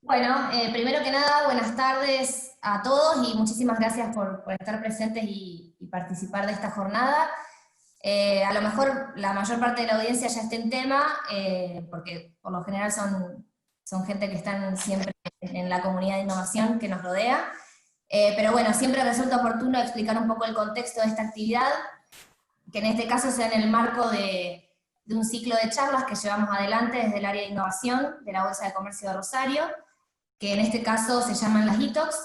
Bueno, primero que nada, buenas tardes a todos y muchísimas gracias por estar presentes y participar de esta jornada. A lo mejor la mayor parte de la audiencia ya está en tema, porque por lo general son gente que están siempre en la comunidad de innovación que nos rodea. Pero bueno, siempre resulta oportuno explicar un poco el contexto de esta actividad, que en este caso sea en el marco de un ciclo de charlas que llevamos adelante desde el área de innovación de la Bolsa de Comercio de Rosario, que en este caso se llaman las e-talks.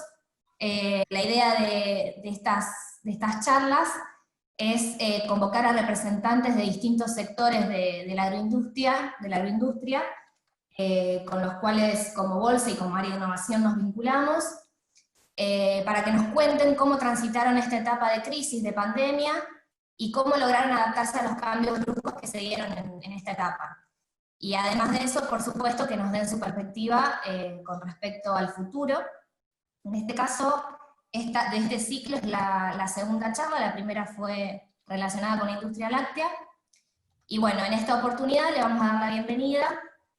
La idea de estas charlas es convocar a representantes de distintos sectores de la agroindustria, con los cuales como bolsa y como área de innovación nos vinculamos, para que nos cuenten cómo transitaron esta etapa de crisis, de pandemia, y cómo lograron adaptarse a los cambios bruscos que se dieron en esta etapa. Y además de eso, por supuesto, que nos den su perspectiva con respecto al futuro. En este caso, de este ciclo es la segunda charla, la primera fue relacionada con la industria láctea. Y bueno, en esta oportunidad le vamos a dar la bienvenida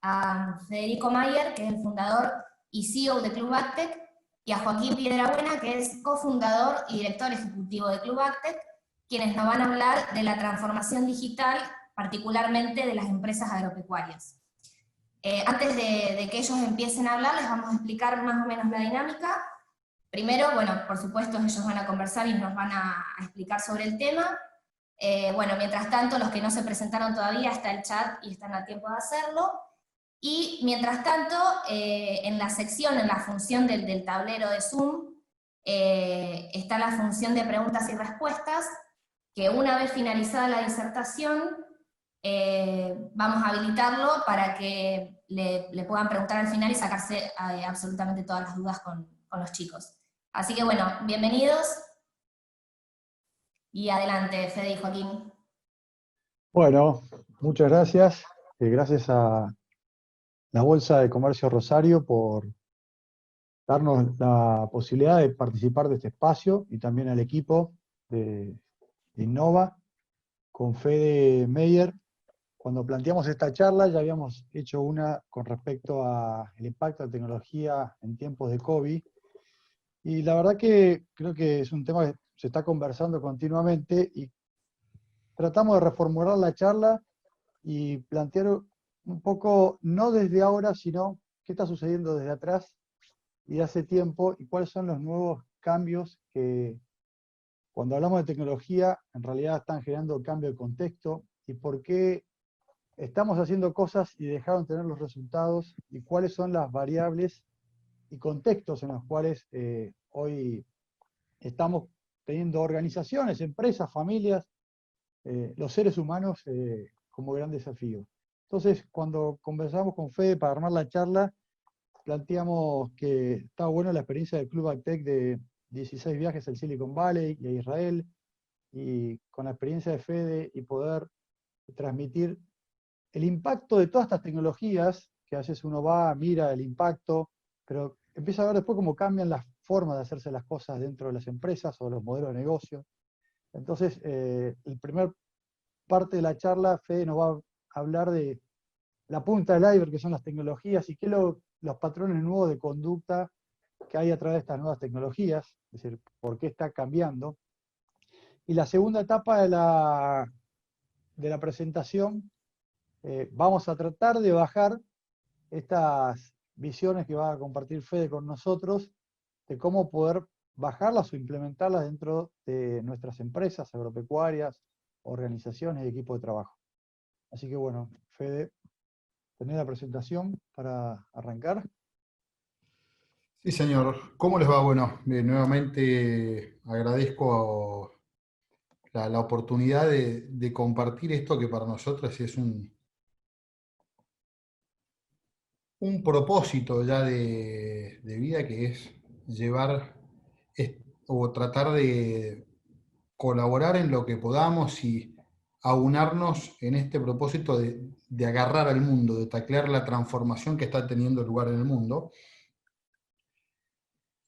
a Federico Mayer, que es el fundador y CEO de Club Actec, y a Joaquín Piedrabuena, que es cofundador y director ejecutivo de Club Actec, quienes nos van a hablar de la transformación digital, particularmente de las empresas agropecuarias. Antes de que ellos empiecen a hablar, les vamos a explicar más o menos la dinámica. Primero, bueno, por supuesto, ellos van a conversar y nos van a explicar sobre el tema. Bueno, mientras tanto, los que no se presentaron todavía, está el chat y están a tiempo de hacerlo. Y mientras tanto, en la sección, en la función del tablero de Zoom, está la función de preguntas y respuestas, que una vez finalizada la disertación, vamos a habilitarlo para que le puedan preguntar al final y sacarse absolutamente todas las dudas con los chicos. Así que bueno, bienvenidos y adelante, Fede y Joaquín. Bueno, muchas gracias. Gracias a la Bolsa de Comercio Rosario por darnos la posibilidad de participar de este espacio y también al equipo de Innova con Fede Meyer. Cuando planteamos esta charla ya habíamos hecho una con respecto al impacto de tecnología en tiempos de COVID, y la verdad que creo que es un tema que se está conversando continuamente y tratamos de reformular la charla y plantear un poco, no desde ahora, sino qué está sucediendo desde atrás y hace tiempo, y cuáles son los nuevos cambios que, cuando hablamos de tecnología, en realidad están generando cambio de contexto, y por qué estamos haciendo cosas y dejaron de tener los resultados, y cuáles son las variables y contextos en los cuales hoy estamos teniendo organizaciones, empresas, familias, los seres humanos como gran desafío. Entonces, cuando conversamos con Fede para armar la charla, planteamos que estaba buena la experiencia del Club Actec de 16 viajes al Silicon Valley y a Israel, y con la experiencia de Fede y poder transmitir el impacto de todas estas tecnologías, que a veces uno va, mira el impacto, pero empieza a ver después cómo cambian las formas de hacerse las cosas dentro de las empresas o de los modelos de negocio. Entonces, el primer parte de la charla, Fede nos va a hablar de la punta del iceberg, que son las tecnologías, y qué los patrones nuevos de conducta que hay a través de estas nuevas tecnologías, es decir, por qué está cambiando. Y la segunda etapa de la presentación, vamos a tratar de bajar estas visiones que va a compartir Fede con nosotros, de cómo poder bajarlas o implementarlas dentro de nuestras empresas agropecuarias, organizaciones y equipos de trabajo. Así que bueno, Fede, ¿tenés la presentación para arrancar? Sí, señor. ¿Cómo les va? Bueno, nuevamente agradezco la oportunidad de compartir esto que para nosotros es un propósito ya de vida, que es llevar o tratar de colaborar en lo que podamos y aunarnos en este propósito de agarrar al mundo, de taclear la transformación que está teniendo lugar en el mundo.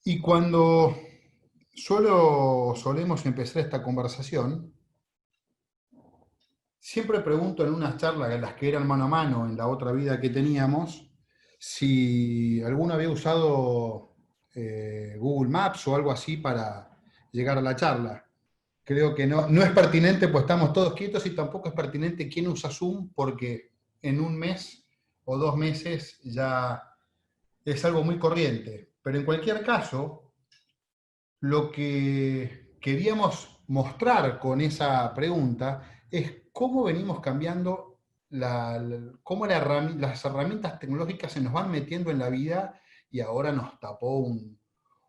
Y cuando solemos empezar esta conversación, siempre pregunto en unas charlas, en las que eran mano a mano en la otra vida que teníamos, si alguno había usado Google Maps o algo así para llegar a la charla. Creo que no es pertinente, pues estamos todos quietos, y tampoco es pertinente quién usa Zoom, porque en un mes o 2 meses ya es algo muy corriente. Pero en cualquier caso, lo que queríamos mostrar con esa pregunta es cómo venimos cambiando, cómo las herramientas tecnológicas se nos van metiendo en la vida y ahora nos tapó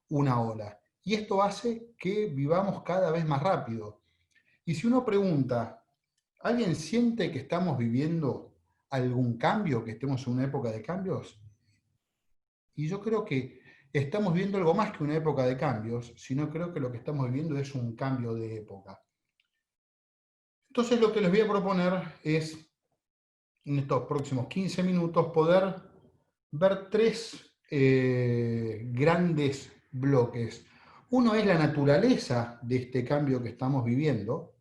una ola. Y esto hace que vivamos cada vez más rápido. Y si uno pregunta, ¿alguien siente que estamos viviendo algún cambio, que estemos en una época de cambios? Y yo creo que estamos viendo algo más que una época de cambios, sino creo que lo que estamos viviendo es un cambio de época. Entonces lo que les voy a proponer es, en estos próximos 15 minutos, poder ver 3 grandes bloques. Uno es la naturaleza de este cambio que estamos viviendo.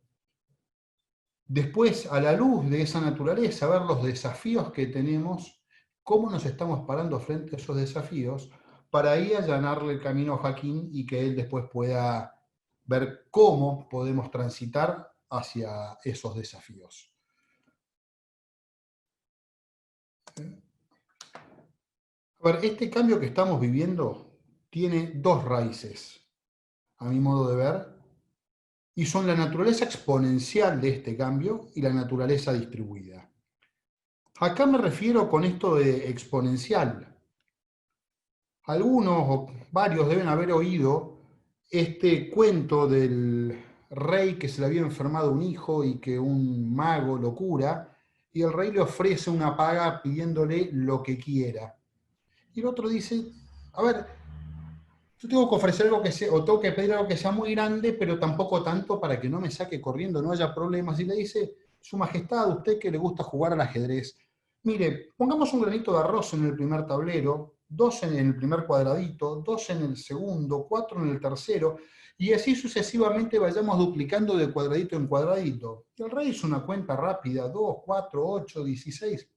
Después, a la luz de esa naturaleza, ver los desafíos que tenemos, cómo nos estamos parando frente a esos desafíos, para ahí allanarle el camino a Joaquín y que él después pueda ver cómo podemos transitar hacia esos desafíos. A ver, este cambio que estamos viviendo tiene 2 raíces, a mi modo de ver, y son la naturaleza exponencial de este cambio y la naturaleza distribuida. Acá me refiero con esto de exponencial. Algunos o varios deben haber oído este cuento del rey que se le había enfermado un hijo y que un mago lo cura, y el rey le ofrece una paga pidiéndole lo que quiera. Y el otro dice, a ver, yo tengo que ofrecer algo que sea, o tengo que pedir algo que sea muy grande, pero tampoco tanto para que no me saque corriendo, no haya problemas. Y le dice, Su Majestad, a usted que le gusta jugar al ajedrez, mire, pongamos un granito de arroz en el primer tablero, 2 en el primer cuadradito, 2 en el segundo, 4 en el tercero, y así sucesivamente vayamos duplicando de cuadradito en cuadradito. Y el rey hizo una cuenta rápida, 2, 4, 8, 16.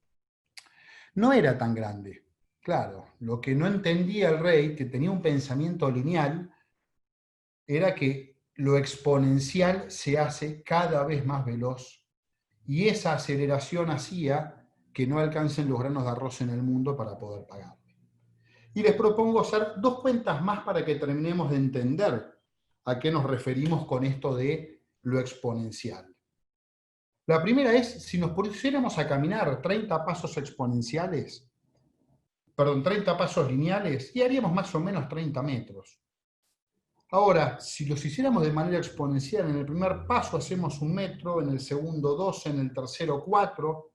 No era tan grande. Claro, lo que no entendía el rey, que tenía un pensamiento lineal, era que lo exponencial se hace cada vez más veloz, y esa aceleración hacía que no alcancen los granos de arroz en el mundo para poder pagarle. Y les propongo hacer 2 cuentas más para que terminemos de entender a qué nos referimos con esto de lo exponencial. La primera es, si nos pusiéramos a caminar 30 pasos exponenciales, 30 pasos lineales, y haríamos más o menos 30 metros. Ahora, si los hiciéramos de manera exponencial, en el primer paso hacemos 1 metro, en el segundo 2, en el tercero 4.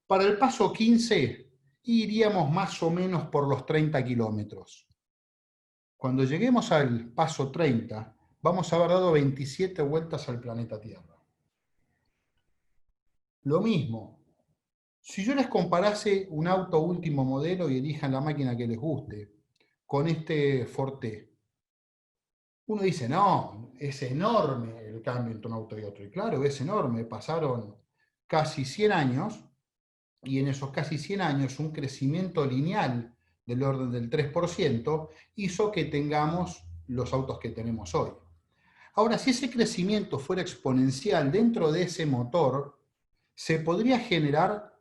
Para el paso 15 iríamos más o menos por los 30 kilómetros. Cuando lleguemos al paso 30, vamos a haber dado 27 vueltas al planeta Tierra. Lo mismo, si yo les comparase un auto último modelo, y elijan la máquina que les guste, con este Forte, uno dice, no, es enorme el cambio entre un auto y otro. Y claro, es enorme. Pasaron casi 100 años, y en esos casi 100 años un crecimiento lineal del orden del 3% hizo que tengamos los autos que tenemos hoy. Ahora, si ese crecimiento fuera exponencial dentro de ese motor, se podría generar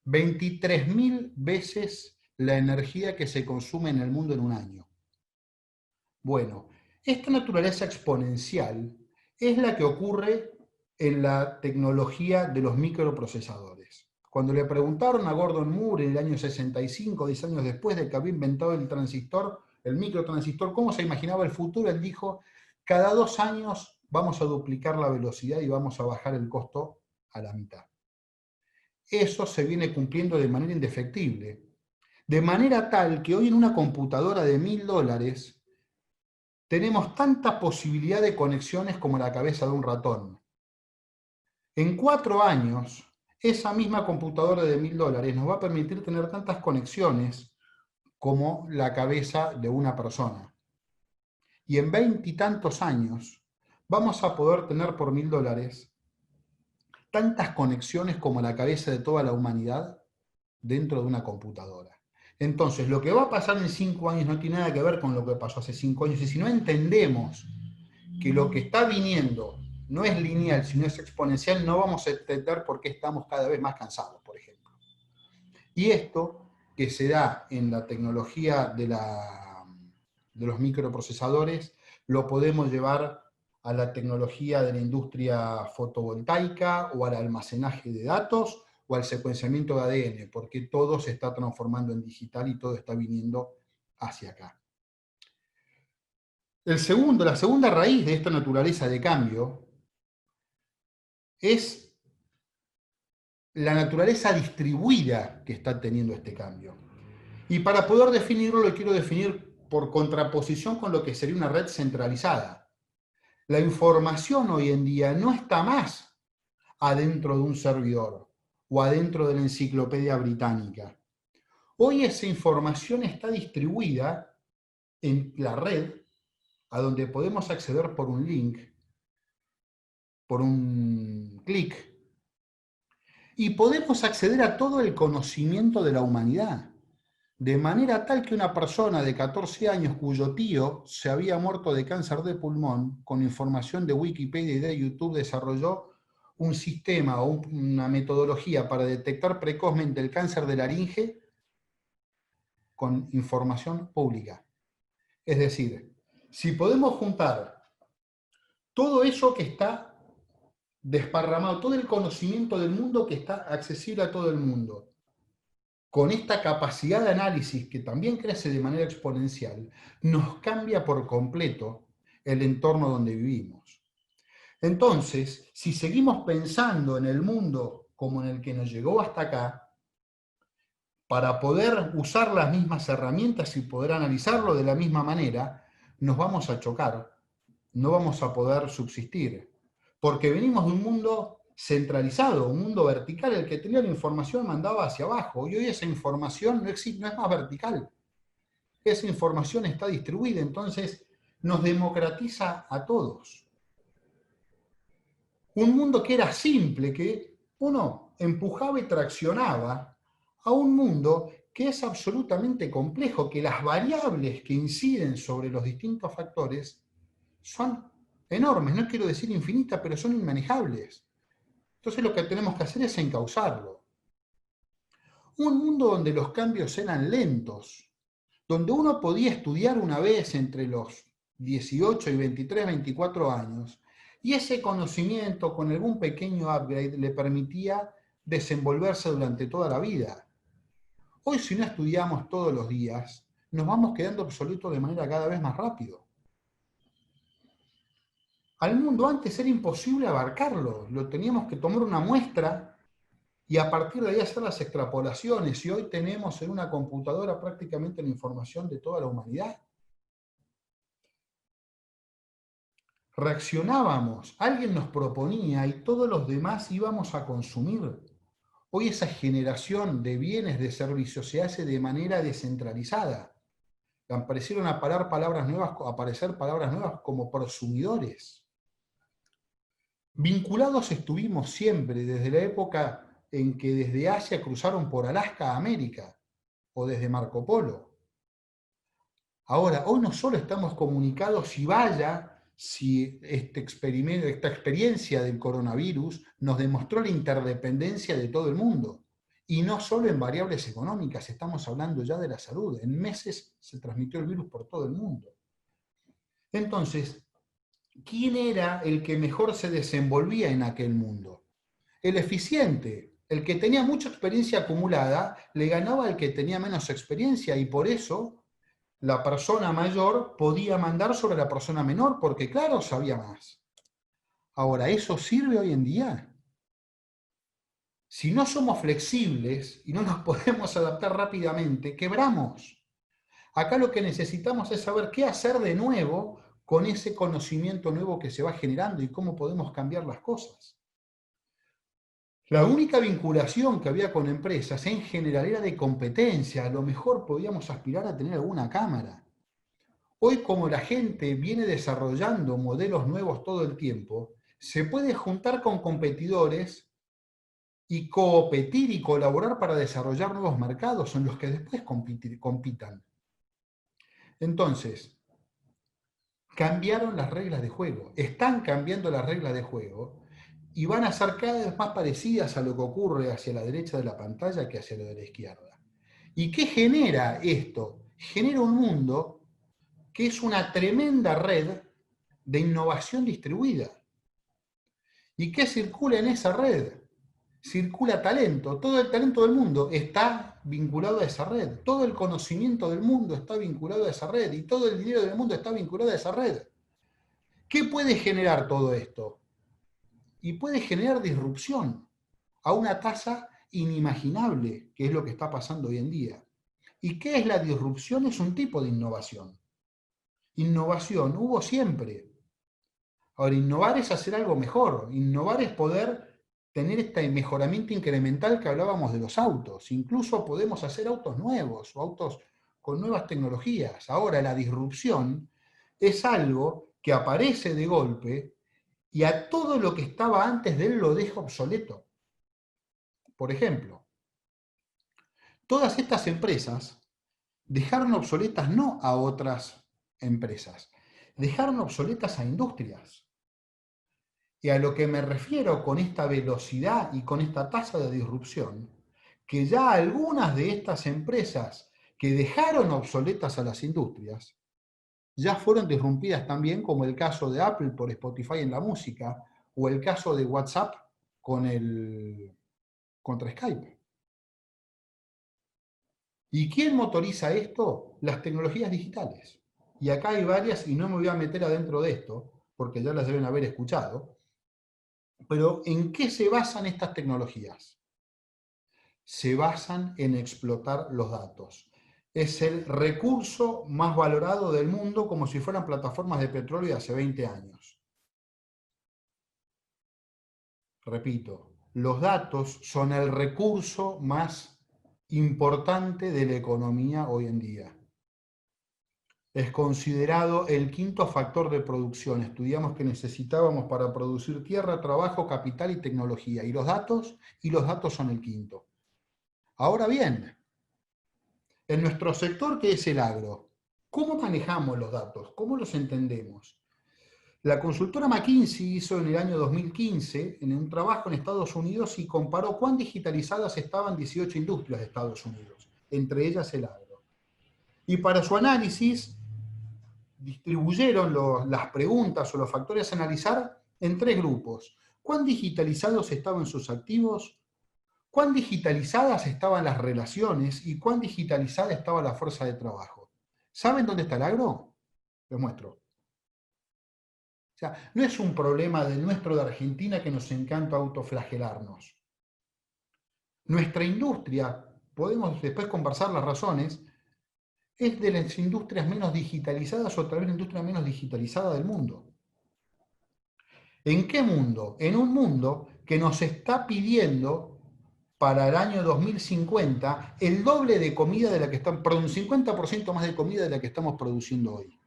23.000 veces la energía que se consume en el mundo en un año. Bueno, esta naturaleza exponencial es la que ocurre en la tecnología de los microprocesadores. Cuando le preguntaron a Gordon Moore en el año 65, 10 años después de que había inventado el transistor, el microtransistor, cómo se imaginaba el futuro, él dijo, cada 2 años vamos a duplicar la velocidad y vamos a bajar el costo a la mitad. Eso se viene cumpliendo de manera indefectible, de manera tal que hoy en una computadora de $1000 tenemos tanta posibilidad de conexiones como la cabeza de un ratón. En 4 años, esa misma computadora de $1000 nos va a permitir tener tantas conexiones como la cabeza de una persona. Y en 20 y tantos años, vamos a poder tener por $1000 tantas conexiones como la cabeza de toda la humanidad, dentro de una computadora. Entonces, lo que va a pasar en 5 años no tiene nada que ver con lo que pasó hace 5 años, y si no entendemos que lo que está viniendo no es lineal, sino es exponencial, no vamos a entender por qué estamos cada vez más cansados, por ejemplo. Y esto que se da en la tecnología de los microprocesadores, lo podemos llevar a la tecnología de la industria fotovoltaica o al almacenaje de datos o al secuenciamiento de ADN, porque todo se está transformando en digital y todo está viniendo hacia acá. La segunda raíz de esta naturaleza de cambio es la naturaleza distribuida que está teniendo este cambio. Y para poder definirlo, lo quiero definir por contraposición con lo que sería una red centralizada. La información hoy en día no está más adentro de un servidor o adentro de la enciclopedia británica. Hoy esa información está distribuida en la red, a donde podemos acceder por un link, por un clic, y podemos acceder a todo el conocimiento de la humanidad, de manera tal que una persona de 14 años cuyo tío se había muerto de cáncer de pulmón, con información de Wikipedia y de YouTube, desarrolló un sistema o una metodología para detectar precozmente el cáncer de laringe con información pública. Es decir, si podemos juntar todo eso que está desparramado, todo el conocimiento del mundo que está accesible a todo el mundo, con esta capacidad de análisis que también crece de manera exponencial, nos cambia por completo el entorno donde vivimos. Entonces, si seguimos pensando en el mundo como en el que nos llegó hasta acá, para poder usar las mismas herramientas y poder analizarlo de la misma manera, nos vamos a chocar, no vamos a poder subsistir, porque venimos de un mundo centralizado, un mundo vertical, el que tenía la información mandaba hacia abajo, y hoy esa información no existe, no es más vertical, esa información está distribuida, entonces nos democratiza a todos. Un mundo que era simple, que uno empujaba y traccionaba, a un mundo que es absolutamente complejo, que las variables que inciden sobre los distintos factores son enormes, no quiero decir infinitas, pero son inmanejables. Entonces lo que tenemos que hacer es encauzarlo. Un mundo donde los cambios eran lentos, donde uno podía estudiar una vez entre los 18 y 23, 24 años, y ese conocimiento con algún pequeño upgrade le permitía desenvolverse durante toda la vida. Hoy, si no estudiamos todos los días, nos vamos quedando obsoletos de manera cada vez más rápido. Al mundo antes era imposible abarcarlo, lo teníamos que tomar una muestra y a partir de ahí hacer las extrapolaciones, y hoy tenemos en una computadora prácticamente la información de toda la humanidad. Reaccionábamos, alguien nos proponía y todos los demás íbamos a consumir. Hoy esa generación de bienes, de servicios, se hace de manera descentralizada. Aparecieron a aparecer palabras nuevas como prosumidores. Vinculados estuvimos siempre, desde la época en que desde Asia cruzaron por Alaska a América, o desde Marco Polo. Ahora, hoy no solo estamos comunicados, y vaya si esta experiencia del coronavirus nos demostró la interdependencia de todo el mundo. Y no solo en variables económicas, estamos hablando ya de la salud. En meses se transmitió el virus por todo el mundo. Entonces, ¿quién era el que mejor se desenvolvía en aquel mundo? El eficiente, el que tenía mucha experiencia acumulada, le ganaba al que tenía menos experiencia, y por eso la persona mayor podía mandar sobre la persona menor, porque claro, sabía más. Ahora, ¿eso sirve hoy en día? Si no somos flexibles y no nos podemos adaptar rápidamente, quebramos. Acá lo que necesitamos es saber qué hacer de nuevo con ese conocimiento nuevo que se va generando y cómo podemos cambiar las cosas. La única vinculación que había con empresas en general era de competencia, a lo mejor podíamos aspirar a tener alguna cámara. Hoy, como la gente viene desarrollando modelos nuevos todo el tiempo, se puede juntar con competidores y competir y colaborar para desarrollar nuevos mercados en los que después compitan. Entonces, cambiaron las reglas de juego, están cambiando las reglas de juego y van a ser cada vez más parecidas a lo que ocurre hacia la derecha de la pantalla que hacia lo de la izquierda. ¿Y qué genera esto? Genera un mundo que es una tremenda red de innovación distribuida. ¿Y qué circula en esa red? Circula talento, todo el talento del mundo está vinculado a esa red, todo el conocimiento del mundo está vinculado a esa red y todo el dinero del mundo está vinculado a esa red. ¿Qué puede generar todo esto? Y puede generar disrupción a una tasa inimaginable, que es lo que está pasando hoy en día. ¿Y qué es la disrupción? Es un tipo de innovación. Innovación hubo siempre. Ahora, innovar es hacer algo mejor, innovar es poder tener este mejoramiento incremental que hablábamos de los autos. Incluso podemos hacer autos nuevos o autos con nuevas tecnologías. Ahora, la disrupción es algo que aparece de golpe y a todo lo que estaba antes de él lo deja obsoleto. Por ejemplo, todas estas empresas dejaron obsoletas no a otras empresas, dejaron obsoletas a industrias. Y a lo que me refiero con esta velocidad y con esta tasa de disrupción, que ya algunas de estas empresas que dejaron obsoletas a las industrias, ya fueron disrumpidas también, como el caso de Apple por Spotify en la música, o el caso de WhatsApp contra Skype. ¿Y quién motoriza esto? Las tecnologías digitales. Y acá hay varias, y no me voy a meter adentro de esto, porque ya las deben haber escuchado. Pero ¿en qué se basan estas tecnologías? Se basan en explotar los datos. Es el recurso más valorado del mundo, como si fueran plataformas de petróleo de hace 20 años. Repito, los datos son el recurso más importante de la economía hoy en día. Es considerado el quinto factor de producción. Estudiamos que necesitábamos para producir tierra, trabajo, capital y tecnología. Y los datos son el quinto. Ahora bien, en nuestro sector, que es el agro, ¿cómo manejamos los datos? ¿Cómo los entendemos? La consultora McKinsey hizo en el año 2015 en un trabajo en Estados Unidos y comparó cuán digitalizadas estaban 18 industrias de Estados Unidos, entre ellas el agro. Y para su análisis distribuyeron las preguntas o los factores a analizar en 3 grupos. ¿Cuán digitalizados estaban sus activos? ¿Cuán digitalizadas estaban las relaciones? ¿Y cuán digitalizada estaba la fuerza de trabajo? ¿Saben dónde está el agro? Les muestro. O sea, no es un problema del nuestro de Argentina que nos encanta autoflagelarnos. Nuestra industria, podemos después conversar las razones, es de las industrias menos digitalizadas o tal vez la industria menos digitalizada del mundo. ¿En qué mundo? En un mundo que nos está pidiendo para el año 2050 el doble de comida de la que estamos, perdón, un 50% más de comida de la que estamos produciendo hoy.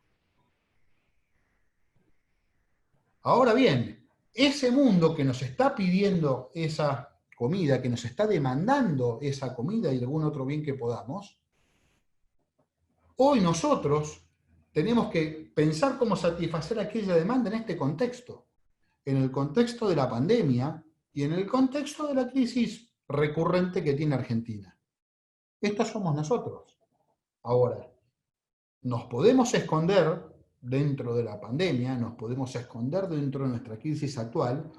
Ahora bien, ese mundo que nos está pidiendo esa comida, que nos está demandando esa comida y algún otro bien que podamos, hoy nosotros tenemos que pensar cómo satisfacer aquella demanda en este contexto, en el contexto de la pandemia y en el contexto de la crisis recurrente que tiene Argentina. Estos somos nosotros. Ahora, nos podemos esconder dentro de la pandemia, nos podemos esconder dentro de nuestra crisis actual,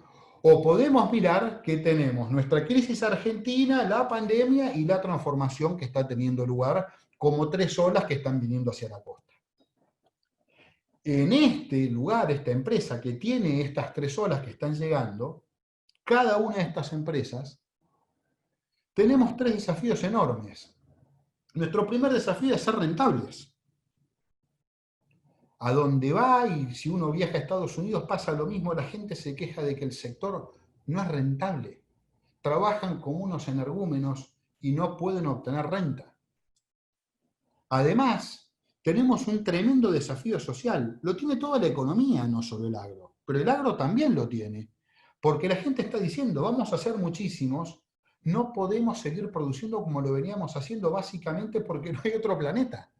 o podemos mirar que tenemos nuestra crisis argentina, la pandemia y la transformación que está teniendo lugar como 3 olas que están viniendo hacia la costa. En este lugar, esta empresa que tiene estas 3 olas que están llegando, cada una de estas empresas, tenemos 3 desafíos enormes. Nuestro primer desafío es ser rentables. A donde va, y si uno viaja a Estados Unidos pasa lo mismo, la gente se queja de que el sector no es rentable. Trabajan como unos energúmenos y no pueden obtener renta. Además, tenemos un tremendo desafío social. Lo tiene toda la economía, no solo el agro. Pero el agro también lo tiene. Porque la gente está diciendo, vamos a hacer muchísimos, no podemos seguir produciendo como lo veníamos haciendo, básicamente porque no hay otro planeta.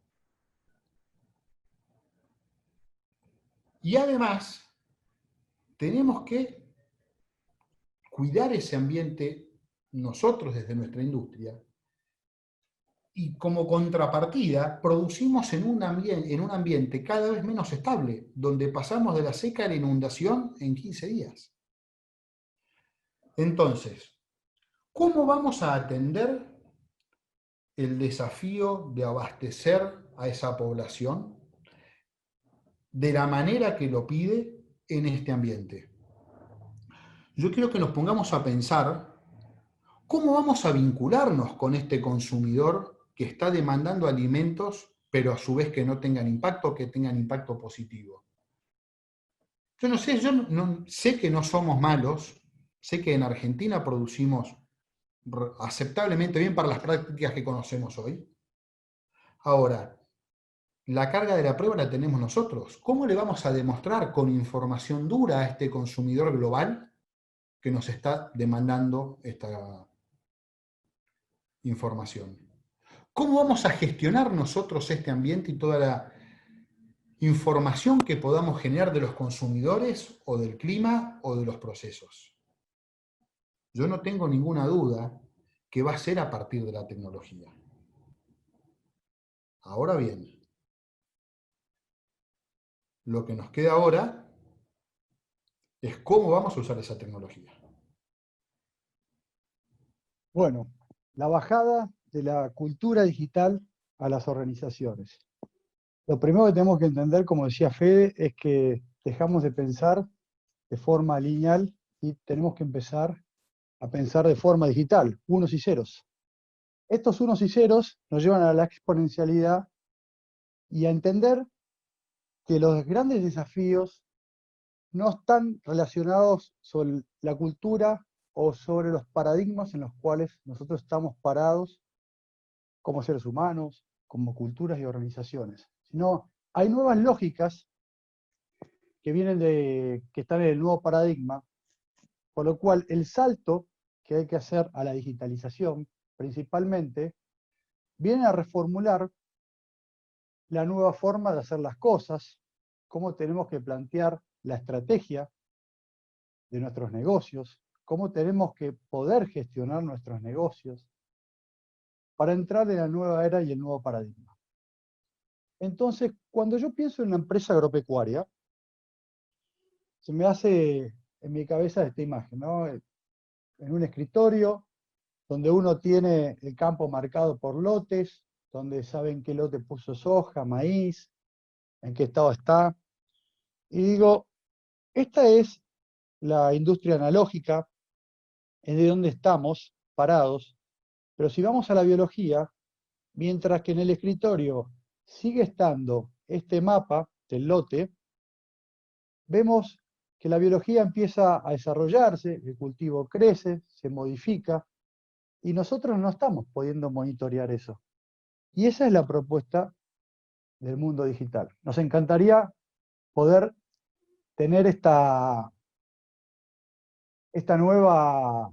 Y además, tenemos que cuidar ese ambiente nosotros desde nuestra industria, y como contrapartida producimos en un ambiente cada vez menos estable, donde pasamos de la seca a la inundación en 15 días. Entonces, ¿cómo vamos a atender el desafío de abastecer a esa población de la manera que lo pide en este ambiente? Yo quiero que nos pongamos a pensar cómo vamos a vincularnos con este consumidor que está demandando alimentos, pero a su vez que no tengan impacto, que tengan impacto positivo. Yo no sé, sé que no somos malos, sé que en Argentina producimos aceptablemente bien para las prácticas que conocemos hoy. Ahora, la carga de la prueba la tenemos nosotros. ¿Cómo le vamos a demostrar con información dura a este consumidor global que nos está demandando esta información? ¿Cómo vamos a gestionar nosotros este ambiente y toda la información que podamos generar de los consumidores o del clima o de los procesos? Yo no tengo ninguna duda que va a ser a partir de la tecnología. Ahora bien, lo que nos queda ahora es cómo vamos a usar esa tecnología. Bueno, la bajada de la cultura digital a las organizaciones. Lo primero que tenemos que entender, como decía Fede, es que dejamos de pensar de forma lineal y tenemos que empezar a pensar de forma digital, unos y ceros. Estos unos y ceros nos llevan a la exponencialidad y a entender que los grandes desafíos no están relacionados sobre la cultura o sobre los paradigmas en los cuales nosotros estamos parados como seres humanos, como culturas y organizaciones, sino hay nuevas lógicas que están en el nuevo paradigma, por lo cual el salto que hay que hacer a la digitalización, principalmente, viene a reformular la nueva forma de hacer las cosas, cómo tenemos que plantear la estrategia de nuestros negocios, cómo tenemos que poder gestionar nuestros negocios para entrar en la nueva era y el nuevo paradigma. Entonces, cuando yo pienso en una empresa agropecuaria, se me hace en mi cabeza esta imagen, ¿no? En un escritorio donde uno tiene el campo marcado por lotes, donde saben qué lote puso soja, maíz, en qué estado está. Y digo, esta es la industria analógica, es de donde estamos parados, pero si vamos a la biología, mientras que en el escritorio sigue estando este mapa del lote, vemos que la biología empieza a desarrollarse, el cultivo crece, se modifica, y nosotros no estamos pudiendo monitorear eso. Y esa es la propuesta del mundo digital. Nos encantaría poder tener esta nueva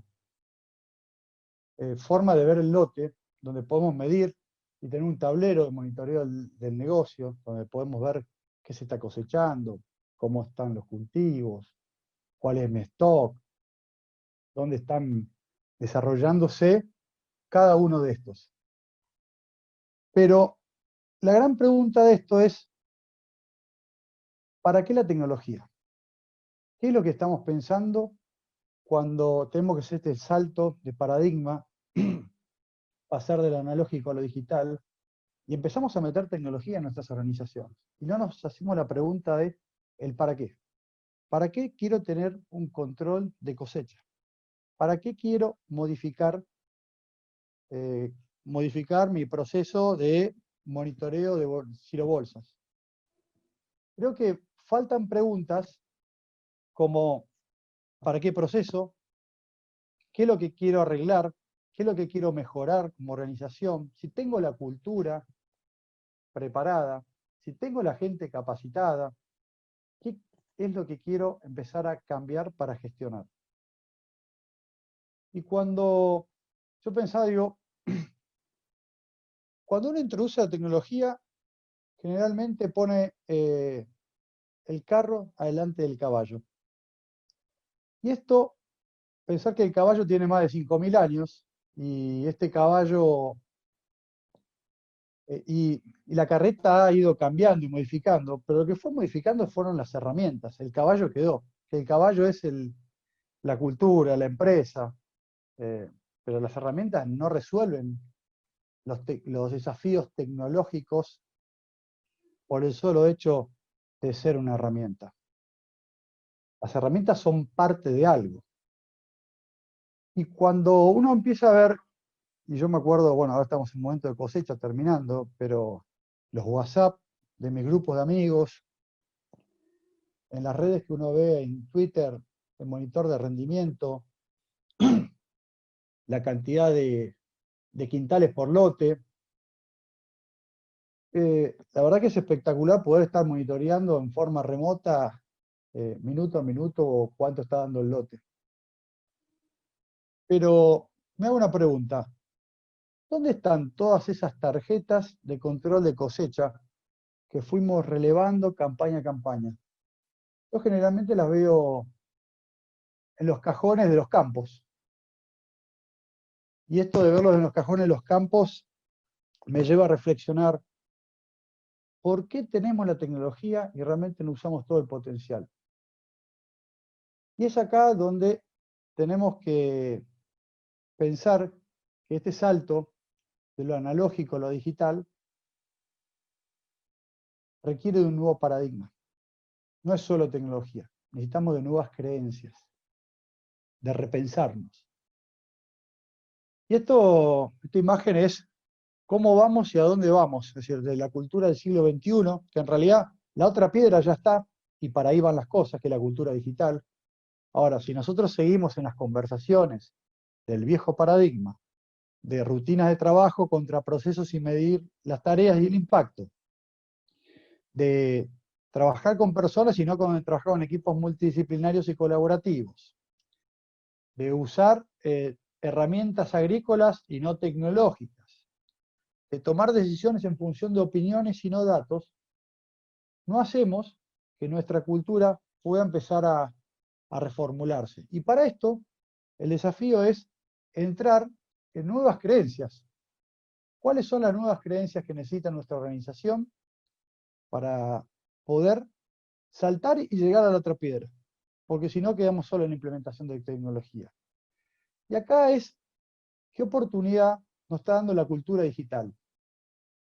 forma de ver el lote, donde podemos medir y tener un tablero de monitoreo del negocio, donde podemos ver qué se está cosechando, cómo están los cultivos, cuál es mi stock, dónde están desarrollándose cada uno de estos. Pero la gran pregunta de esto es, ¿para qué la tecnología? ¿Qué es lo que estamos pensando cuando tenemos que hacer este salto de paradigma, pasar de lo analógico a lo digital, y empezamos a meter tecnología en nuestras organizaciones? Y no nos hacemos la pregunta de el para qué. ¿Para qué quiero tener un control de cosecha? ¿Para qué quiero modificar mi proceso de monitoreo de silobolsas? Creo que faltan preguntas como ¿para qué proceso? ¿Qué es lo que quiero arreglar? ¿Qué es lo que quiero mejorar como organización? Si tengo la cultura preparada, si tengo la gente capacitada, ¿qué es lo que quiero empezar a cambiar para gestionar? Y cuando yo pensaba, digo, cuando uno introduce la tecnología, generalmente pone el carro adelante del caballo. Y esto, pensar que el caballo tiene más de 5.000 años, y este caballo, y la carreta ha ido cambiando y modificando, pero lo que fue modificando fueron las herramientas. El caballo quedó. El caballo es la cultura, la empresa, pero las herramientas no resuelven los desafíos tecnológicos por el solo hecho de ser una herramienta. Las herramientas son parte de algo. Y cuando uno empieza a ver, y yo me acuerdo, bueno, ahora estamos en un momento de cosecha terminando, pero los WhatsApp de mis grupos de amigos, en las redes que uno ve en Twitter, el monitor de rendimiento, la cantidad de quintales por lote, la verdad que es espectacular poder estar monitoreando en forma remota, minuto a minuto, cuánto está dando el lote. Pero me hago una pregunta. ¿Dónde están todas esas tarjetas de control de cosecha que fuimos relevando campaña a campaña? Yo generalmente las veo en los cajones de los campos. Y esto de verlos en los cajones de los campos me lleva a reflexionar por qué tenemos la tecnología y realmente no usamos todo el potencial. Y es acá donde tenemos que pensar que este salto de lo analógico a lo digital requiere de un nuevo paradigma. No es solo tecnología, necesitamos de nuevas creencias, de repensarnos. Y esta imagen es cómo vamos y a dónde vamos, es decir, de la cultura del siglo XXI, que en realidad la otra piedra ya está, y para ahí van las cosas, que es la cultura digital. Ahora, si nosotros seguimos en las conversaciones del viejo paradigma, de rutinas de trabajo contra procesos y medir las tareas y el impacto, de trabajar con personas y no trabajar con equipos multidisciplinarios y colaborativos, de usar herramientas agrícolas y no tecnológicas, de tomar decisiones en función de opiniones y no datos, no hacemos que nuestra cultura pueda empezar a reformularse. Y para esto, el desafío es entrar en nuevas creencias. ¿Cuáles son las nuevas creencias que necesita nuestra organización para poder saltar y llegar a la otra piedra? Porque si no, quedamos solo en la implementación de tecnología. Y acá es qué oportunidad nos está dando la cultura digital.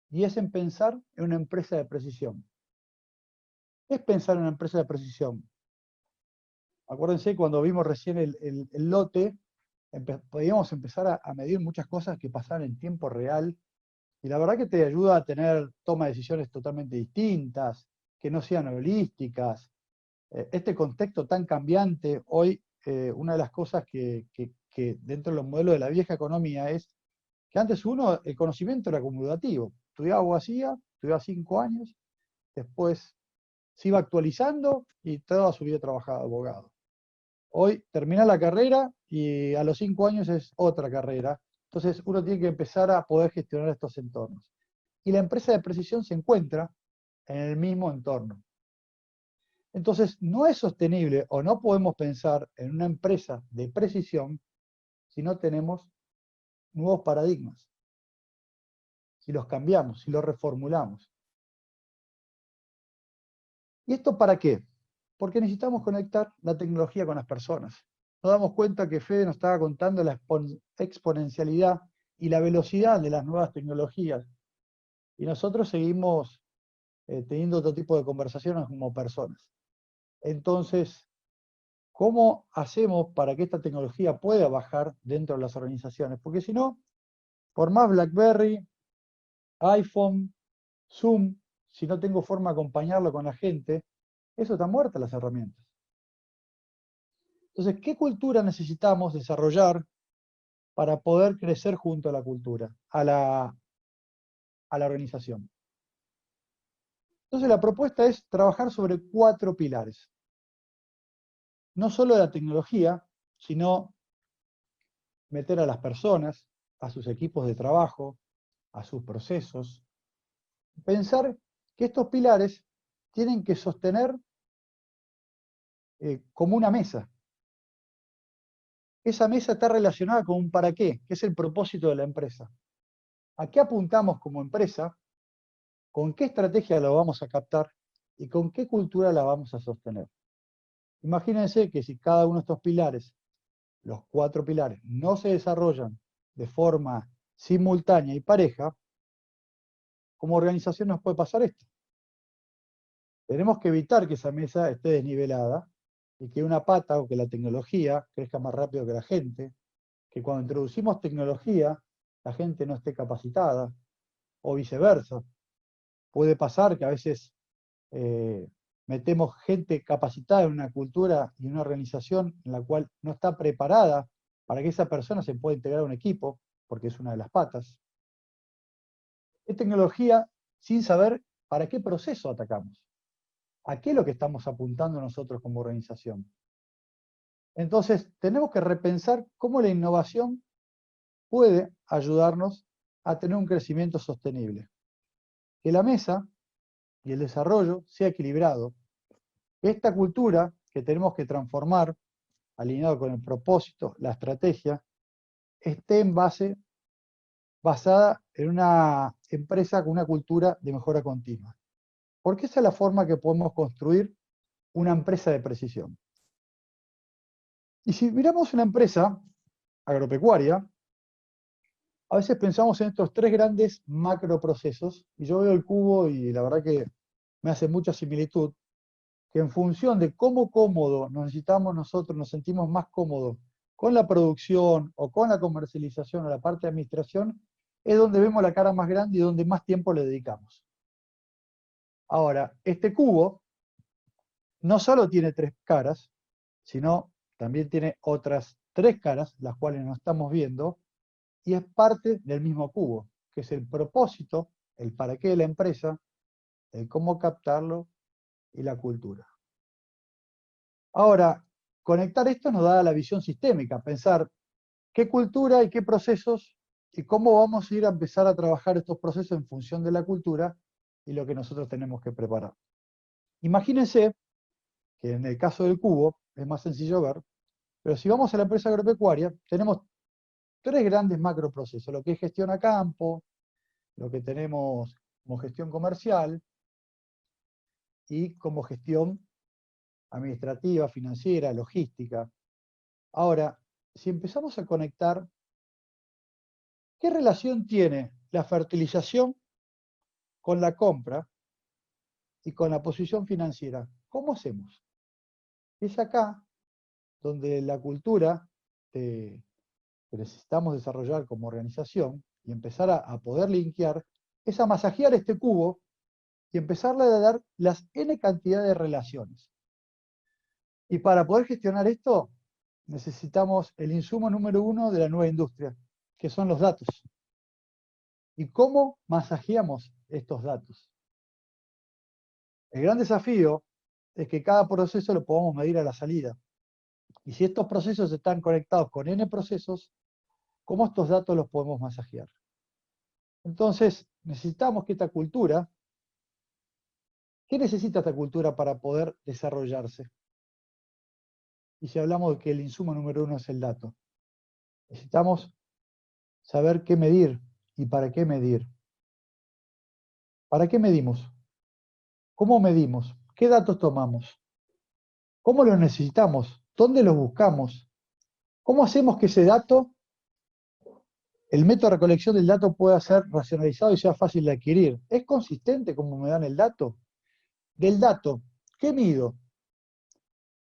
Y es en pensar en una empresa de precisión. ¿Qué es pensar en una empresa de precisión? Acuérdense, cuando vimos recién el lote, podíamos empezar a medir muchas cosas que pasaban en tiempo real, y la verdad que te ayuda a tener toma de decisiones totalmente distintas, que no sean holísticas. Este contexto tan cambiante, hoy una de las cosas que dentro de los modelos de la vieja economía es que antes el conocimiento era acumulativo. Estudiaba abogacía, estudiaba 5 años, después se iba actualizando y toda su vida trabajaba de abogado. Hoy termina la carrera y a los 5 años es otra carrera. Entonces uno tiene que empezar a poder gestionar estos entornos. Y la empresa de precisión se encuentra en el mismo entorno. Entonces no es sostenible o no podemos pensar en una empresa de precisión si no tenemos nuevos paradigmas, si los cambiamos, si los reformulamos. ¿Y esto para qué? Porque necesitamos conectar la tecnología con las personas. Nos damos cuenta que Fede nos estaba contando la exponencialidad y la velocidad de las nuevas tecnologías. Y nosotros seguimos teniendo otro tipo de conversaciones como personas. Entonces, ¿cómo hacemos para que esta tecnología pueda bajar dentro de las organizaciones? Porque si no, por más BlackBerry, iPhone, Zoom, si no tengo forma de acompañarlo con la gente, eso está muerta las herramientas. Entonces, ¿qué cultura necesitamos desarrollar para poder crecer junto a la cultura, a la organización? Entonces, la propuesta es trabajar sobre 4 pilares. No solo de la tecnología, sino meter a las personas, a sus equipos de trabajo, a sus procesos. Pensar que estos pilares tienen que sostener como una mesa. Esa mesa está relacionada con un para qué, que es el propósito de la empresa. ¿A qué apuntamos como empresa? ¿Con qué estrategia la vamos a captar? ¿Y con qué cultura la vamos a sostener? Imagínense que si cada uno de estos pilares, los 4 pilares, no se desarrollan de forma simultánea y pareja, como organización nos puede pasar esto. Tenemos que evitar que esa mesa esté desnivelada y que una pata o que la tecnología crezca más rápido que la gente, que cuando introducimos tecnología la gente no esté capacitada, o viceversa. Puede pasar que a veces metemos gente capacitada en una cultura y una organización en la cual no está preparada para que esa persona se pueda integrar a un equipo, porque es una de las patas. Es tecnología sin saber para qué proceso atacamos. ¿A qué es lo que estamos apuntando nosotros como organización? Entonces, tenemos que repensar cómo la innovación puede ayudarnos a tener un crecimiento sostenible. Que la mesa y el desarrollo sea equilibrado. Esta cultura que tenemos que transformar, alineado con el propósito, la estrategia, esté basada en una empresa con una cultura de mejora continua. Porque esa es la forma que podemos construir una empresa de precisión. Y si miramos una empresa agropecuaria, a veces pensamos en estos 3 grandes macroprocesos, y yo veo el cubo y la verdad que me hace mucha similitud, que en función de cómo cómodo nos necesitamos nosotros, nos sentimos más cómodos con la producción o con la comercialización o la parte de administración, es donde vemos la cara más grande y donde más tiempo le dedicamos. Ahora, este cubo no solo tiene 3 caras, sino también tiene otras 3 caras, las cuales no estamos viendo, y es parte del mismo cubo, que es el propósito, el para qué de la empresa, el cómo captarlo y la cultura. Ahora, conectar esto nos da la visión sistémica, pensar qué cultura y qué procesos y cómo vamos a ir a empezar a trabajar estos procesos en función de la cultura y lo que nosotros tenemos que preparar. Imagínense que en el caso del cubo es más sencillo ver, pero si vamos a la empresa agropecuaria, tenemos 3 grandes macroprocesos, lo que es gestión a campo, lo que tenemos como gestión comercial y como gestión administrativa, financiera, logística. Ahora, si empezamos a conectar, ¿qué relación tiene la fertilización con la compra y con la posición financiera? ¿Cómo hacemos? Es acá donde la cultura que necesitamos desarrollar como organización y empezar a poder linkear es a masajear este cubo y empezarle a dar las N cantidad de relaciones. Y para poder gestionar esto, necesitamos el insumo número 1 de la nueva industria, que son los datos. ¿Y cómo masajeamos estos datos? El gran desafío es que cada proceso lo podamos medir a la salida. Y si estos procesos están conectados con N procesos, ¿cómo estos datos los podemos masajear? Entonces, necesitamos que esta cultura, ¿qué necesita esta cultura para poder desarrollarse? Y si hablamos de que el insumo número 1 es el dato, necesitamos saber qué medir y para qué medir. ¿Para qué medimos? ¿Cómo medimos? ¿Qué datos tomamos? ¿Cómo los necesitamos? ¿Dónde los buscamos? ¿Cómo hacemos que ese dato, el método de recolección del dato pueda ser racionalizado y sea fácil de adquirir? ¿Es consistente como me dan el dato? Del dato, ¿qué mido?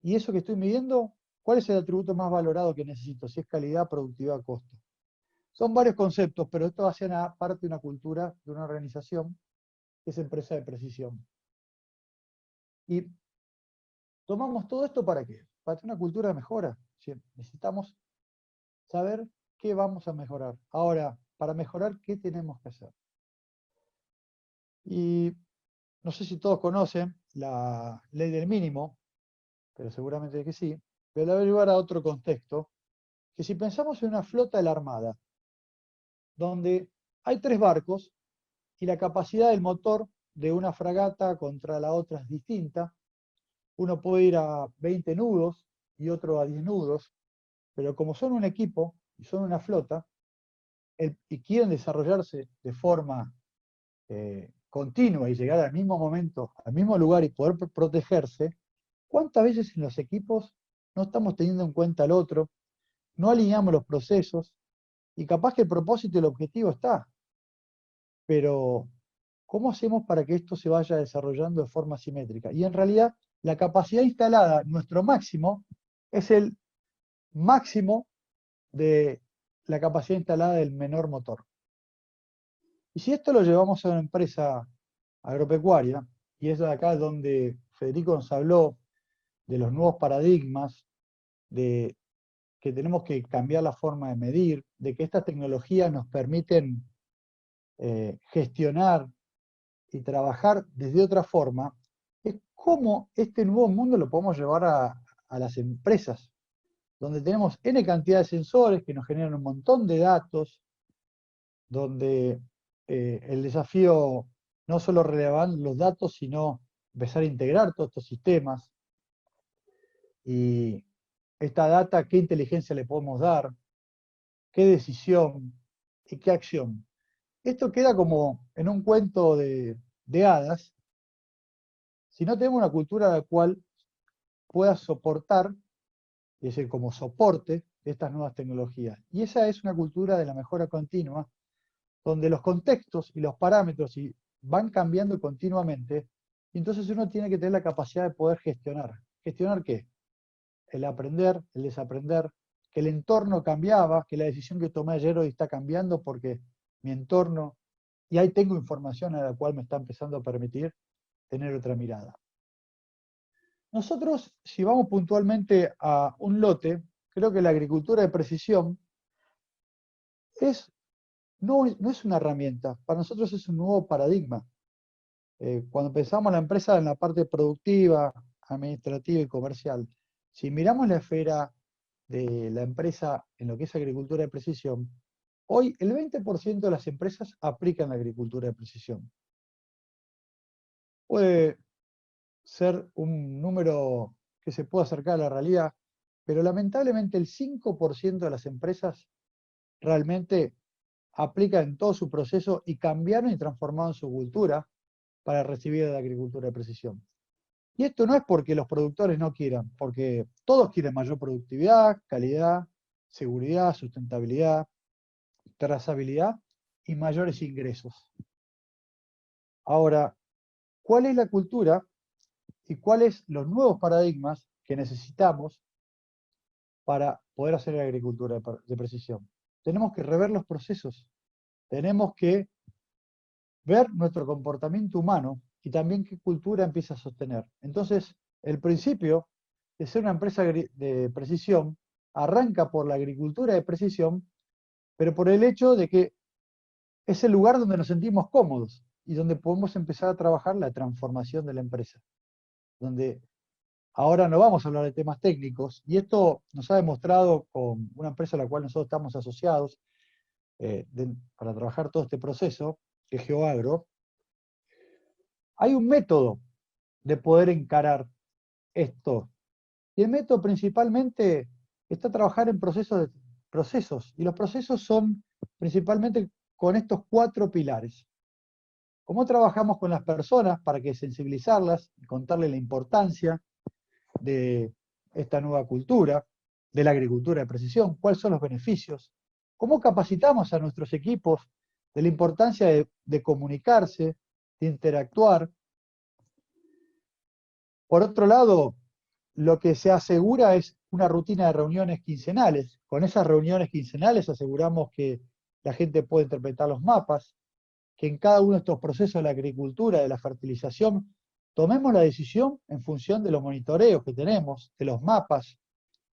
Y eso que estoy midiendo, ¿cuál es el atributo más valorado que necesito? Si es calidad, productividad, costo. Son varios conceptos, pero esto va a ser parte de una cultura, de una organización, que es empresa de precisión. Y tomamos todo esto ¿para qué? Para tener una cultura de mejora. ¿Sí? Necesitamos saber qué vamos a mejorar. Ahora, para mejorar, ¿qué tenemos que hacer? Y no sé si todos conocen la ley del mínimo, pero seguramente que sí, pero la voy a llevar a otro contexto, que si pensamos en una flota de la Armada, donde hay 3 barcos y la capacidad del motor de una fragata contra la otra es distinta. Uno puede ir a 20 nudos y otro a 10 nudos, pero como son un equipo y son una flota, y quieren desarrollarse de forma continua y llegar al mismo momento, al mismo lugar y poder protegerse, ¿cuántas veces en los equipos no estamos teniendo en cuenta al otro, no alineamos los procesos, y capaz que el propósito y el objetivo está, pero ¿cómo hacemos para que esto se vaya desarrollando de forma simétrica? Y en realidad, la capacidad instalada, nuestro máximo, es el máximo de la capacidad instalada del menor motor. Y si esto lo llevamos a una empresa agropecuaria, y es de acá donde Federico nos habló de los nuevos paradigmas, de que tenemos que cambiar la forma de medir, de que estas tecnologías nos permiten gestionar y trabajar desde otra forma, es cómo este nuevo mundo lo podemos llevar a las empresas, donde tenemos N cantidad de sensores que nos generan un montón de datos, donde el desafío no solo relevar los datos, sino empezar a integrar todos estos sistemas, y esta data, qué inteligencia le podemos dar, qué decisión y qué acción. Esto queda como en un cuento de hadas, si no tenemos una cultura la cual pueda soportar, es decir, como soporte de estas nuevas tecnologías. Y esa es una cultura de la mejora continua, donde los contextos y los parámetros van cambiando continuamente, y entonces uno tiene que tener la capacidad de poder gestionar. ¿Gestionar qué? El aprender, el desaprender, que el entorno cambiaba, que la decisión que tomé ayer hoy está cambiando porque mi entorno, y ahí tengo información a la cual me está empezando a permitir tener otra mirada. Nosotros, si vamos puntualmente a un lote, creo que la agricultura de precisión no es una herramienta, para nosotros es un nuevo paradigma. Cuando pensamos la empresa en la parte productiva, administrativa y comercial, si miramos la esfera de la empresa en lo que es agricultura de precisión, hoy el 20% de las empresas aplican la agricultura de precisión. Puede ser un número que se pueda acercar a la realidad, pero lamentablemente el 5% de las empresas realmente aplican en todo su proceso y cambiaron y transformaron su cultura para recibir la agricultura de precisión. Y esto no es porque los productores no quieran, porque todos quieren mayor productividad, calidad, seguridad, sustentabilidad, trazabilidad y mayores ingresos. Ahora, ¿cuál es la cultura y cuáles los nuevos paradigmas que necesitamos para poder hacer la agricultura de precisión? Tenemos que rever los procesos, tenemos que ver nuestro comportamiento humano y también qué cultura empieza a sostener. Entonces, el principio de ser una empresa de precisión arranca por la agricultura de precisión, pero por el hecho de que es el lugar donde nos sentimos cómodos y donde podemos empezar a trabajar la transformación de la empresa. Donde ahora no vamos a hablar de temas técnicos, y esto nos ha demostrado con una empresa a la cual nosotros estamos asociados para trabajar todo este proceso, que es GeoAgro. Hay un método de poder encarar esto, y el método principalmente está trabajar en procesos, y los procesos son principalmente con estos 4 pilares. ¿Cómo trabajamos con las personas para que sensibilizarlas y contarles la importancia de esta nueva cultura, de la agricultura de precisión? ¿Cuáles son los beneficios? ¿Cómo capacitamos a nuestros equipos de la importancia de comunicarse, de interactuar? Por otro lado, lo que se asegura es una rutina de reuniones quincenales. Con esas reuniones quincenales aseguramos que la gente puede interpretar los mapas, que en cada uno de estos procesos de la agricultura, de la fertilización, tomemos la decisión en función de los monitoreos que tenemos, de los mapas,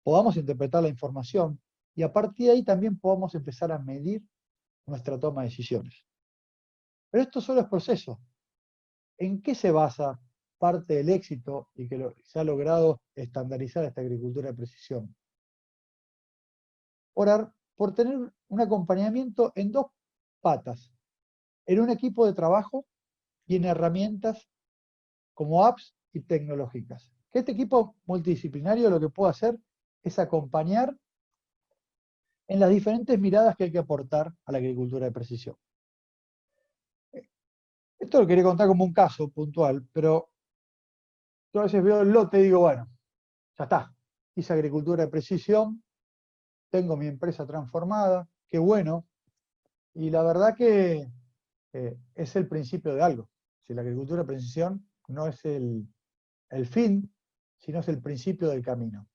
podamos interpretar la información, y a partir de ahí también podamos empezar a medir nuestra toma de decisiones. Pero esto solo es proceso. ¿En qué se basa parte del éxito y que se ha logrado estandarizar esta agricultura de precisión? Por tener un acompañamiento en 2 patas, en un equipo de trabajo y en herramientas como apps y tecnológicas. Que este equipo multidisciplinario lo que puede hacer es acompañar en las diferentes miradas que hay que aportar a la agricultura de precisión. Esto lo quería contar como un caso puntual, pero yo a veces veo el lote y digo, bueno, ya está, hice agricultura de precisión, tengo mi empresa transformada, qué bueno, y la verdad que es el principio de algo. Si la agricultura de precisión no es el fin, sino es el principio del camino.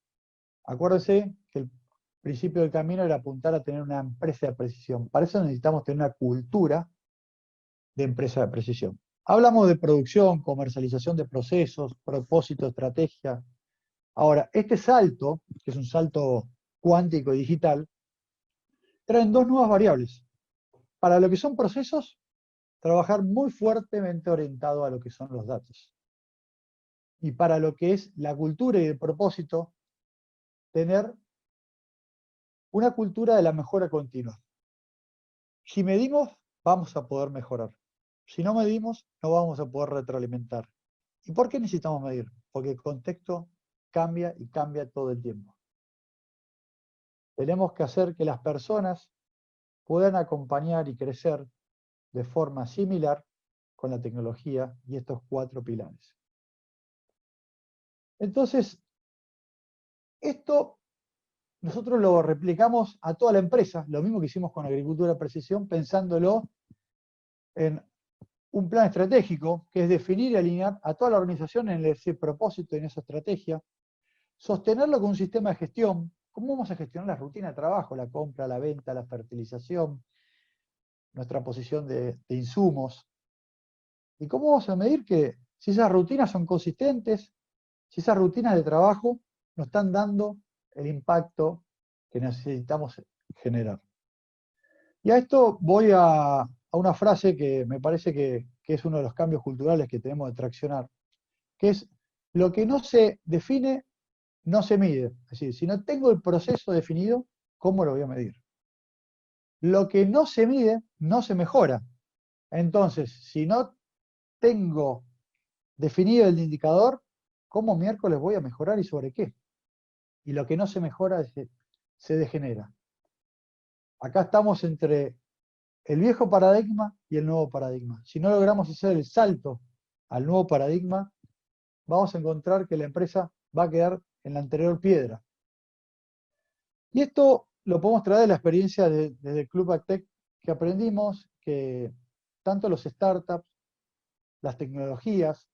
Acuérdense que el principio del camino era apuntar a tener una empresa de precisión. Para eso necesitamos tener una cultura de empresa de precisión. Hablamos de producción, comercialización de procesos, propósito, estrategia. Ahora, este salto, que es un salto cuántico y digital, traen dos nuevas variables. Para lo que son procesos, trabajar muy fuertemente orientado a lo que son los datos. Y para lo que es la cultura y el propósito, tener una cultura de la mejora continua. Si medimos, vamos a poder mejorar. Si no medimos, no vamos a poder retroalimentar. ¿Y por qué necesitamos medir? Porque el contexto cambia y cambia todo el tiempo. Tenemos que hacer que las personas puedan acompañar y crecer de forma similar con la tecnología y estos 4 pilares. Entonces, esto nosotros lo replicamos a toda la empresa, lo mismo que hicimos con agricultura de precisión, pensándolo en un plan estratégico, que es definir y alinear a toda la organización en ese propósito y en esa estrategia, sostenerlo con un sistema de gestión. ¿Cómo vamos a gestionar la rutina de trabajo, la compra, la venta, la fertilización, nuestra posición de insumos? ¿Y cómo vamos a medir que si esas rutinas son consistentes, si esas rutinas de trabajo nos están dando el impacto que necesitamos generar? Y a esto voy a una frase que me parece que es uno de los cambios culturales que tenemos de traccionar, que es: lo que no se define, no se mide. Es decir, si no tengo el proceso definido, ¿cómo lo voy a medir? Lo que no se mide, no se mejora. Entonces, si no tengo definido el indicador, ¿cómo miércoles voy a mejorar y sobre qué? Y lo que no se mejora se degenera. Acá estamos entre el viejo paradigma y el nuevo paradigma. Si no logramos hacer el salto al nuevo paradigma, vamos a encontrar que la empresa va a quedar en la anterior piedra. Y esto lo podemos traer de la experiencia desde el Club AgTech, que aprendimos que tanto los startups, las tecnologías,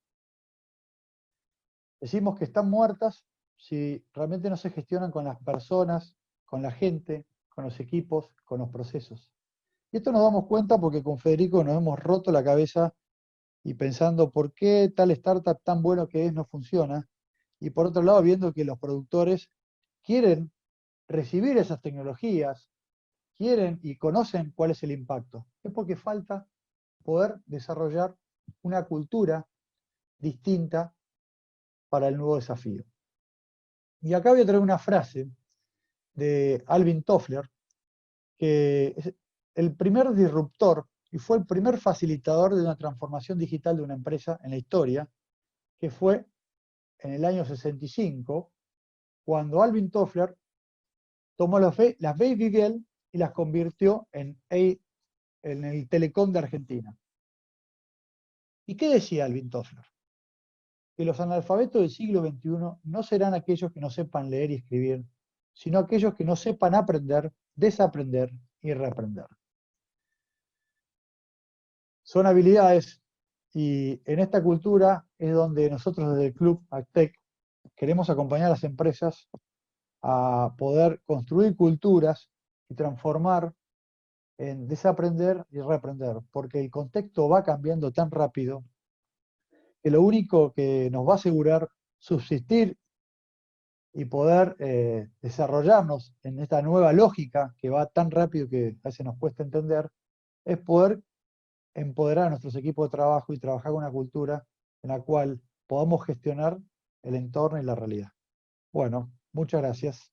decimos que están muertas si realmente no se gestionan con las personas, con la gente, con los equipos, con los procesos. Y esto nos damos cuenta porque con Federico nos hemos roto la cabeza y pensando por qué tal startup tan bueno que es no funciona. Y por otro lado, viendo que los productores quieren recibir esas tecnologías, quieren y conocen cuál es el impacto. Es porque falta poder desarrollar una cultura distinta para el nuevo desafío. Y acá voy a traer una frase de Alvin Toffler, que es el primer disruptor y fue el primer facilitador de una transformación digital de una empresa en la historia, que fue en el año 65, cuando Alvin Toffler tomó las Baby Bell y las convirtió en el Telecom de Argentina. ¿Y qué decía Alvin Toffler? Que los analfabetos del siglo XXI no serán aquellos que no sepan leer y escribir, sino aquellos que no sepan aprender, desaprender y reaprender. Son habilidades y en esta cultura es donde nosotros desde el Club AgTech queremos acompañar a las empresas a poder construir culturas y transformar en desaprender y reaprender, porque el contexto va cambiando tan rápido que lo único que nos va a asegurar subsistir y poder desarrollarnos en esta nueva lógica que va tan rápido que a veces nos cuesta entender, es poder empoderar a nuestros equipos de trabajo y trabajar con una cultura en la cual podamos gestionar el entorno y la realidad. Bueno, muchas gracias.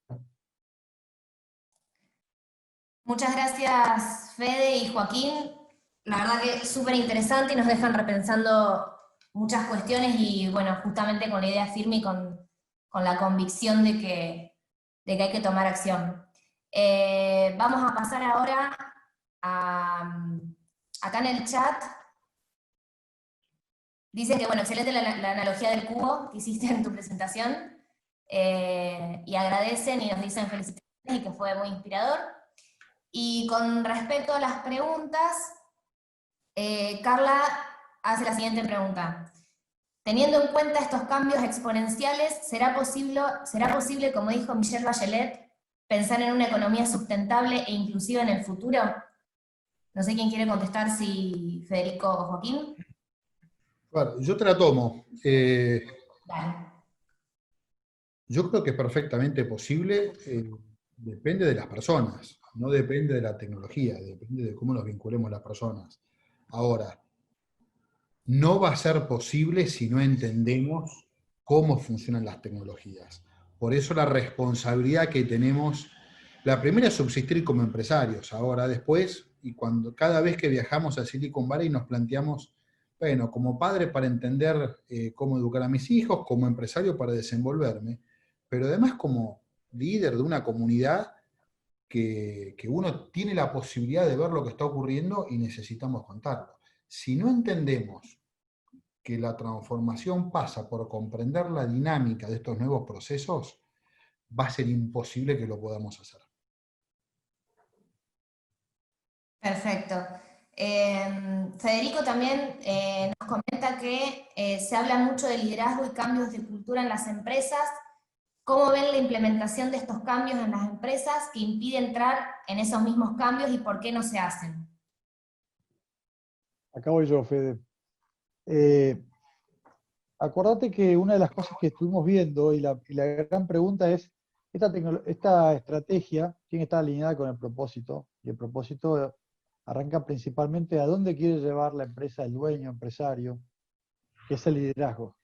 Muchas gracias, Fede y Joaquín. La verdad que es súper interesante y nos dejan repensando muchas cuestiones y bueno, justamente con la idea firme y con la convicción de que hay que tomar acción. Vamos a pasar ahora acá en el chat. Dicen que, bueno, excelente la analogía del cubo que hiciste en tu presentación, y agradecen y nos dicen felicitaciones y que fue muy inspirador. Y con respecto a las preguntas, Carla hace la siguiente pregunta. Teniendo en cuenta estos cambios exponenciales, será posible, como dijo Michelle Bachelet, pensar en una economía sustentable e inclusiva en el futuro? No sé quién quiere contestar, si Federico o Joaquín. Bueno, yo te la tomo. Dale. Yo creo que es perfectamente posible, depende de las personas, no depende de la tecnología, depende de cómo nos vinculemos las personas. Ahora, no va a ser posible si no entendemos cómo funcionan las tecnologías. Por eso la responsabilidad que tenemos, la primera es subsistir como empresarios, ahora después, y cuando cada vez que viajamos a Silicon Valley nos planteamos, bueno, como padre para entender cómo educar a mis hijos, como empresario para desenvolverme, pero además como líder de una comunidad que uno tiene la posibilidad de ver lo que está ocurriendo y necesitamos contarlo. Si no entendemos que la transformación pasa por comprender la dinámica de estos nuevos procesos, va a ser imposible que lo podamos hacer. Perfecto. Federico también nos comenta que se habla mucho de liderazgo y cambios de cultura en las empresas. ¿Cómo ven la implementación de estos cambios en las empresas que impide entrar en esos mismos cambios y por qué no se hacen? Acá voy yo, Fede. Acordate que una de las cosas que estuvimos viendo y la gran pregunta es, esta estrategia tiene que estar alineada con el propósito, y el propósito arranca principalmente a dónde quiere llevar la empresa el dueño, empresario, que es el liderazgo.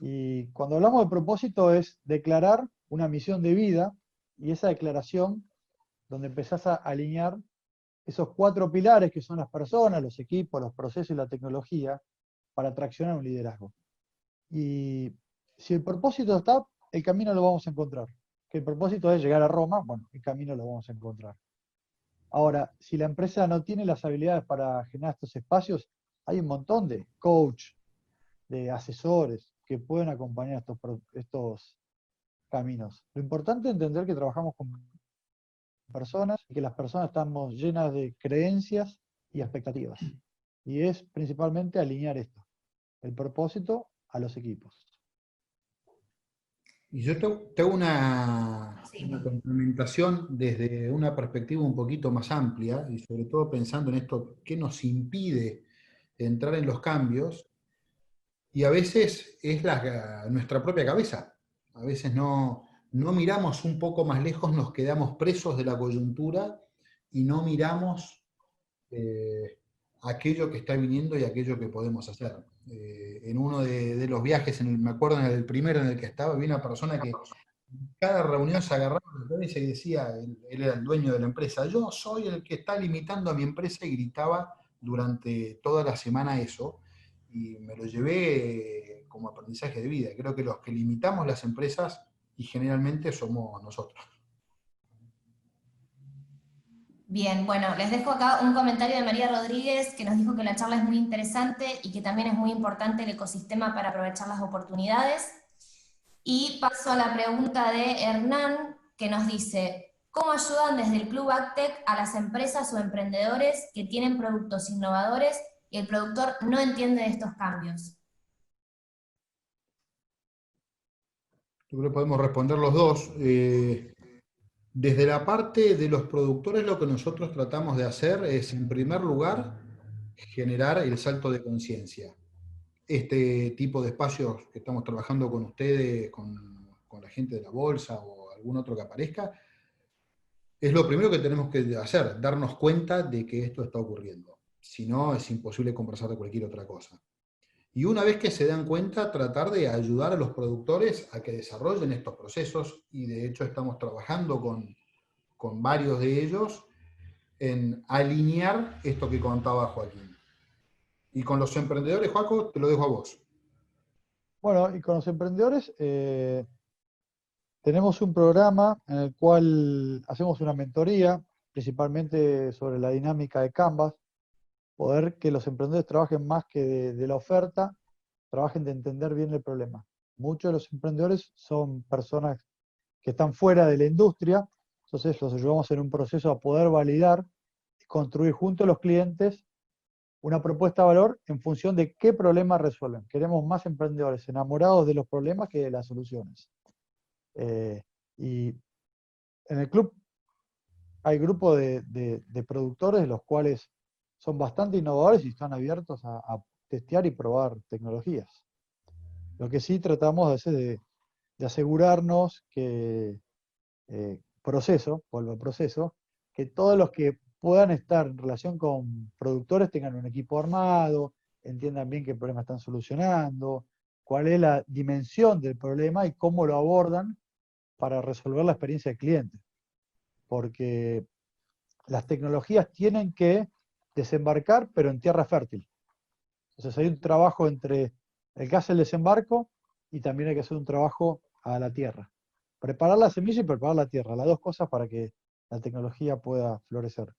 Y cuando hablamos de propósito es declarar una misión de vida, y esa declaración, donde empezás a alinear esos 4 pilares que son las personas, los equipos, los procesos y la tecnología, para traccionar un liderazgo. Y si el propósito está, el camino lo vamos a encontrar. Que el propósito es llegar a Roma, bueno, el camino lo vamos a encontrar. Ahora, si la empresa no tiene las habilidades para generar estos espacios, hay un montón de coach, de asesores que pueden acompañar estos caminos. Lo importante es entender que trabajamos con personas y que las personas estamos llenas de creencias y expectativas. Y es principalmente alinear esto, el propósito a los equipos. Y yo tengo una Sí. complementación desde una perspectiva un poquito más amplia, y sobre todo pensando en esto, ¿qué nos impide entrar en los cambios? Y a veces es nuestra propia cabeza. A veces no miramos un poco más lejos, nos quedamos presos de la coyuntura y no miramos aquello que está viniendo y aquello que podemos hacer. En uno de los viajes, me acuerdo en el primero en el que estaba, vi una persona que cada reunión se agarraba la cabeza y decía, él era el dueño de la empresa, yo soy el que está limitando a mi empresa, y gritaba durante toda la semana eso, y me lo llevé como aprendizaje de vida. Creo que los que limitamos las empresas y generalmente somos nosotros. Bien, bueno, les dejo acá un comentario de María Rodríguez que nos dijo que la charla es muy interesante y que también es muy importante el ecosistema para aprovechar las oportunidades. Y paso a la pregunta de Hernán, que nos dice, ¿cómo ayudan desde el Club Actec a las empresas o emprendedores que tienen productos innovadores y el productor no entiende de estos cambios? Yo creo que podemos responder los dos. Desde la parte de los productores, lo que nosotros tratamos de hacer es, en primer lugar, generar el salto de conciencia. Este tipo de espacios que estamos trabajando con ustedes, con la gente de la bolsa o algún otro que aparezca, es lo primero que tenemos que hacer, darnos cuenta de que esto está ocurriendo. Si no, es imposible conversar de cualquier otra cosa. Y una vez que se dan cuenta, tratar de ayudar a los productores a que desarrollen estos procesos, y de hecho estamos trabajando con varios de ellos en alinear esto que contaba Joaquín. Y con los emprendedores, Joaco, te lo dejo a vos. Bueno, y con los emprendedores tenemos un programa en el cual hacemos una mentoría, principalmente sobre la dinámica de Canvas, poder que los emprendedores trabajen más que de la oferta, trabajen de entender bien el problema. Muchos de los emprendedores son personas que están fuera de la industria, entonces los ayudamos en un proceso a poder validar y construir junto a los clientes una propuesta de valor en función de qué problemas resuelven. Queremos más emprendedores enamorados de los problemas que de las soluciones. Y en el club hay grupos de productores, los cuales son bastante innovadores y están abiertos a testear y probar tecnologías. Lo que sí tratamos a veces de asegurarnos que vuelvo al proceso, que todos los que puedan estar en relación con productores tengan un equipo armado, entiendan bien qué problema están solucionando, cuál es la dimensión del problema y cómo lo abordan para resolver la experiencia del cliente. Porque las tecnologías tienen que desembarcar, pero en tierra fértil. Entonces hay un trabajo entre el que hace el desembarco y también hay que hacer un trabajo a la tierra. Preparar la semilla y preparar la tierra, las dos cosas para que la tecnología pueda florecer.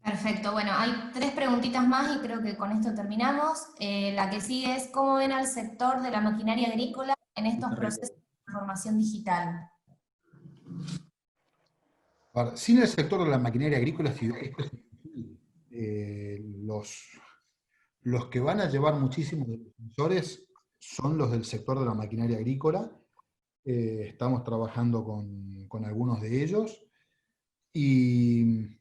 Perfecto, bueno, hay 3 preguntitas más y creo que con esto terminamos. La que sigue es, ¿cómo ven al sector de la maquinaria agrícola en estos procesos de transformación digital? Ahora, sin el sector de la maquinaria agrícola, esto es imposible. Los que van a llevar muchísimos de los sensores son los del sector de la maquinaria agrícola. Estamos trabajando con algunos de ellos. Y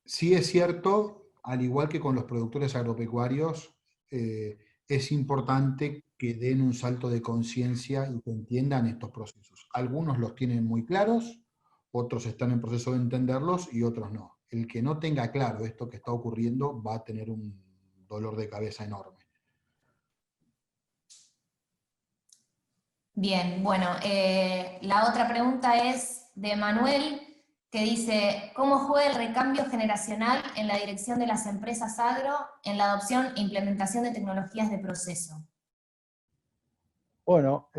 sí es cierto, al igual que con los productores agropecuarios, es importante que den un salto de conciencia y que entiendan estos procesos. Algunos los tienen muy claros, otros están en proceso de entenderlos y otros no. El que no tenga claro esto que está ocurriendo va a tener un dolor de cabeza enorme. Bien, bueno, la otra pregunta es de Manuel, que dice, ¿cómo juega el recambio generacional en la dirección de las empresas agro en la adopción e implementación de tecnologías de proceso? Bueno,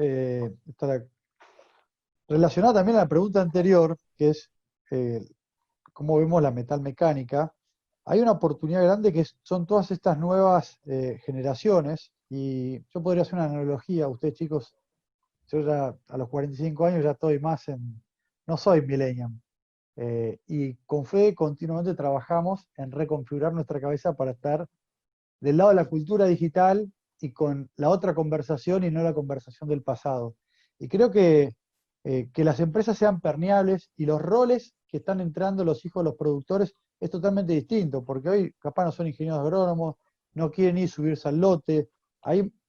relacionada también a la pregunta anterior, que es cómo vemos la metalmecánica, hay una oportunidad grande que son todas estas nuevas generaciones, y yo podría hacer una analogía, ustedes chicos, yo ya a los 45 años ya estoy más no soy millennial, y con Fede continuamente trabajamos en reconfigurar nuestra cabeza para estar del lado de la cultura digital y con la otra conversación y no la conversación del pasado. Y creo que las empresas sean permeables y los roles que están entrando los hijos de los productores es totalmente distinto, porque hoy capaz no son ingenieros agrónomos, no quieren ir subirse al lote,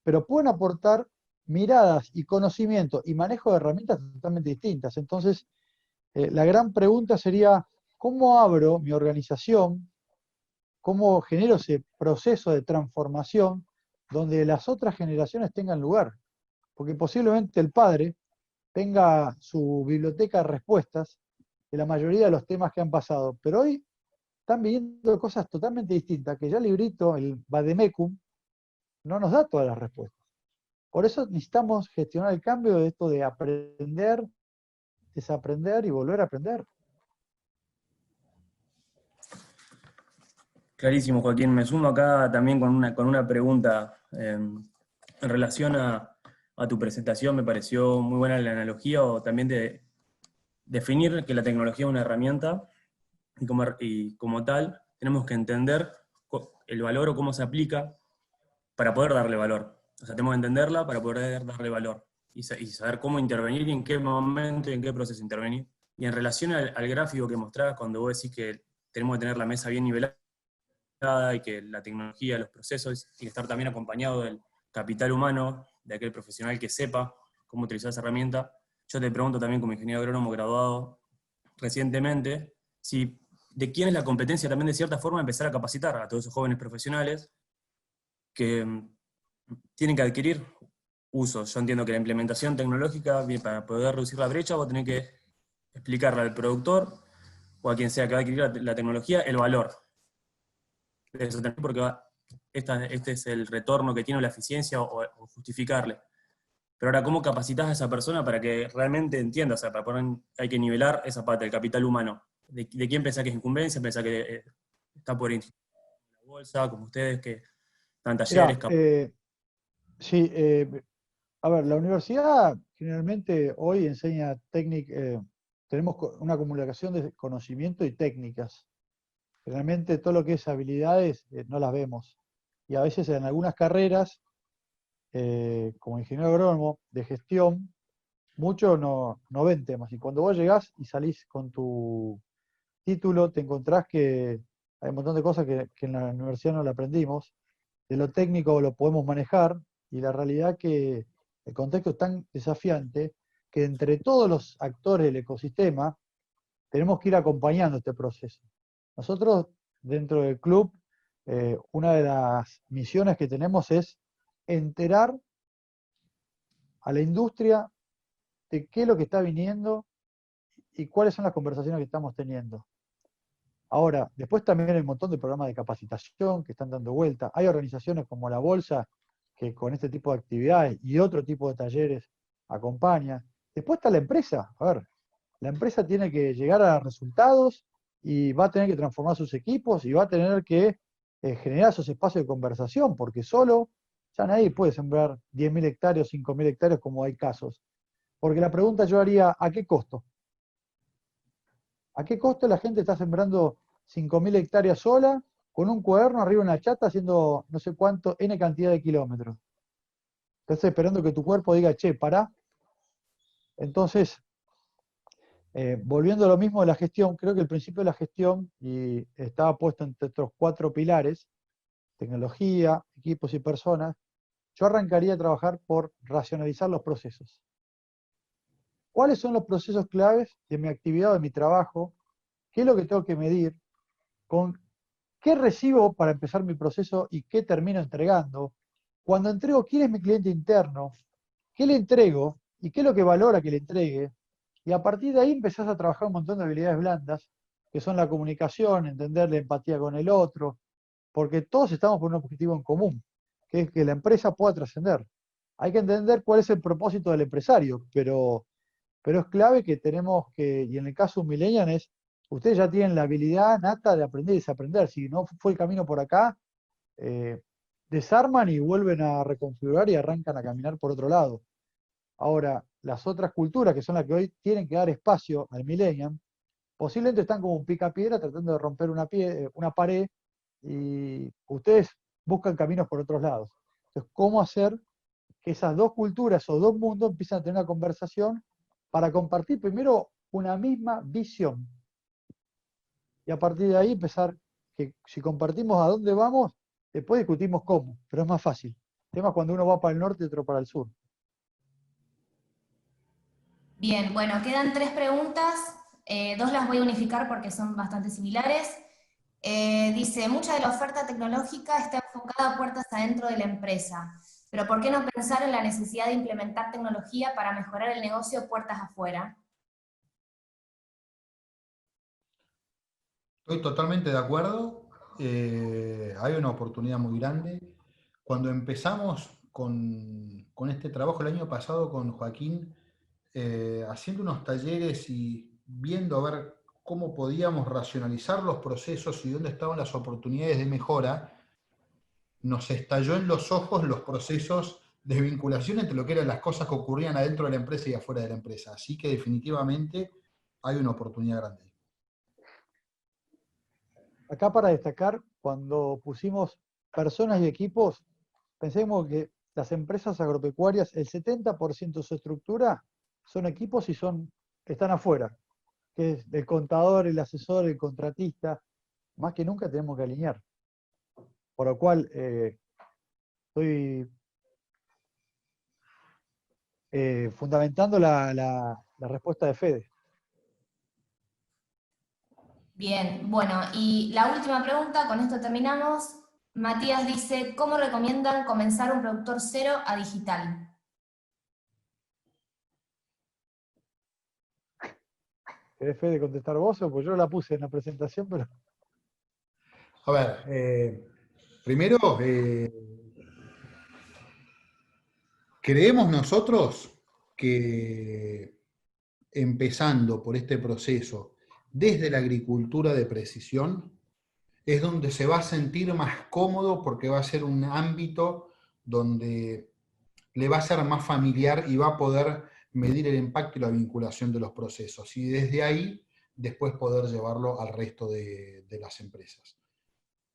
pero pueden aportar miradas y conocimiento y manejo de herramientas totalmente distintas. Entonces, la gran pregunta sería, ¿cómo abro mi organización? ¿Cómo genero ese proceso de transformación donde las otras generaciones tengan lugar? Porque posiblemente el padre tenga su biblioteca de respuestas de la mayoría de los temas que han pasado, pero hoy están viviendo cosas totalmente distintas, que ya el librito, el Vademecum, no nos da todas las respuestas. Por eso necesitamos gestionar el cambio de esto de aprender, desaprender y volver a aprender. Clarísimo, Joaquín. Me sumo acá también con una pregunta en relación a tu presentación. Me pareció muy buena la analogía, o también de definir que la tecnología es una herramienta y como tal tenemos que entender el valor o cómo se aplica para poder darle valor. O sea, tenemos que entenderla para poder darle valor y saber cómo intervenir y en qué momento y en qué proceso intervenir. Y en relación al gráfico que mostrabas, cuando vos decís que tenemos que tener la mesa bien nivelada, y que la tecnología, los procesos, tiene que estar también acompañado del capital humano, de aquel profesional que sepa cómo utilizar esa herramienta. Yo te pregunto también como ingeniero agrónomo graduado recientemente, de quién es la competencia también de cierta forma empezar a capacitar a todos esos jóvenes profesionales que tienen que adquirir usos. Yo entiendo que la implementación tecnológica, para poder reducir la brecha, vos tenés que explicarle al productor o a quien sea que va a adquirir la tecnología, el valor de eso, porque este es el retorno que tiene la eficiencia o justificarle. Pero ahora, ¿cómo capacitas a esa persona para que realmente entienda? O sea, hay que nivelar esa parte del capital humano. ¿De quién pensás que es incumbencia? ¿Pensás que está por la bolsa, como ustedes, que están talleres? Mirá, sí, a ver, la universidad generalmente hoy enseña técnicas, tenemos una comunicación de conocimiento y técnicas. Generalmente todo lo que es habilidades no las vemos. Y a veces en algunas carreras, como ingeniero agrónomo, de gestión, muchos no ven temas. Y cuando vos llegás y salís con tu título, te encontrás que hay un montón de cosas que en la universidad no lo aprendimos. De lo técnico lo podemos manejar, y la realidad que el contexto es tan desafiante que entre todos los actores del ecosistema tenemos que ir acompañando este proceso. Nosotros, dentro del club, una de las misiones que tenemos es enterar a la industria de qué es lo que está viniendo y cuáles son las conversaciones que estamos teniendo. Ahora, después también hay un montón de programas de capacitación que están dando vuelta. Hay organizaciones como la Bolsa que con este tipo de actividades y otro tipo de talleres acompaña. Después está la empresa. A ver, la empresa tiene que llegar a resultados y va a tener que transformar sus equipos y va a tener que generar esos espacios de conversación, porque solo ya nadie puede sembrar 10.000 hectáreas, 5.000 hectáreas como hay casos. Porque la pregunta yo haría, ¿a qué costo? ¿A qué costo la gente está sembrando 5.000 hectáreas sola, con un cuaderno arriba de una chata, haciendo no sé cuánto, N cantidad de kilómetros? Estás esperando que tu cuerpo diga, che, pará. Entonces, volviendo a lo mismo de la gestión, creo que el principio de la gestión, y estaba puesto entre estos 4 pilares, tecnología, equipos y personas, yo arrancaría a trabajar por racionalizar los procesos. ¿Cuáles son los procesos claves de mi actividad o de mi trabajo? ¿Qué es lo que tengo que medir? ¿Con qué recibo para empezar mi proceso y qué termino entregando? Cuando entrego, ¿quién es mi cliente interno? ¿Qué le entrego? ¿Y qué es lo que valora que le entregue? Y a partir de ahí empezás a trabajar un montón de habilidades blandas, que son la comunicación, entender la empatía con el otro, porque todos estamos por un objetivo en común, que es que la empresa pueda trascender. Hay que entender cuál es el propósito del empresario, pero es clave que tenemos que, y en el caso de un millennial es, ustedes ya tienen la habilidad nata de aprender y desaprender. Si no fue el camino por acá, desarman y vuelven a reconfigurar y arrancan a caminar por otro lado. Ahora, las otras culturas, que son las que hoy tienen que dar espacio al millennial, posiblemente están como un picapiedra tratando de romper una pared, y ustedes buscan caminos por otros lados. Entonces, ¿cómo hacer que esas dos culturas o dos mundos empiecen a tener una conversación para compartir primero una misma visión? Y a partir de ahí empezar, que si compartimos a dónde vamos, después discutimos cómo, pero es más fácil. El tema es cuando uno va para el norte y otro para el sur. Bien, bueno, quedan 3 preguntas, 2 las voy a unificar porque son bastante similares. Dice, mucha de la oferta tecnológica está enfocada a puertas adentro de la empresa, pero ¿por qué no pensar en la necesidad de implementar tecnología para mejorar el negocio puertas afuera? Estoy totalmente de acuerdo. Hay una oportunidad muy grande. Cuando empezamos con este trabajo el año pasado con Joaquín, haciendo unos talleres y viendo a ver cómo podíamos racionalizar los procesos y dónde estaban las oportunidades de mejora, nos estalló en los ojos los procesos de vinculación entre lo que eran las cosas que ocurrían adentro de la empresa y afuera de la empresa. Así que definitivamente hay una oportunidad grande. Acá para destacar, cuando pusimos personas y equipos, pensemos que las empresas agropecuarias, el 70% de su estructura son equipos y están afuera, que es el contador, el asesor, el contratista. Más que nunca tenemos que alinear. Por lo cual, estoy fundamentando la respuesta de Fede. Bien, bueno, y la última pregunta, con esto terminamos. Matías dice, ¿cómo recomiendan comenzar un productor cero a digital? ¿Querés, Fede, contestar vos? Pues yo la puse en la presentación, pero... A ver, primero, creemos nosotros que empezando por este proceso desde la agricultura de precisión, es donde se va a sentir más cómodo porque va a ser un ámbito donde le va a ser más familiar y va a poder medir el impacto y la vinculación de los procesos. Y desde ahí, después poder llevarlo al resto de las empresas.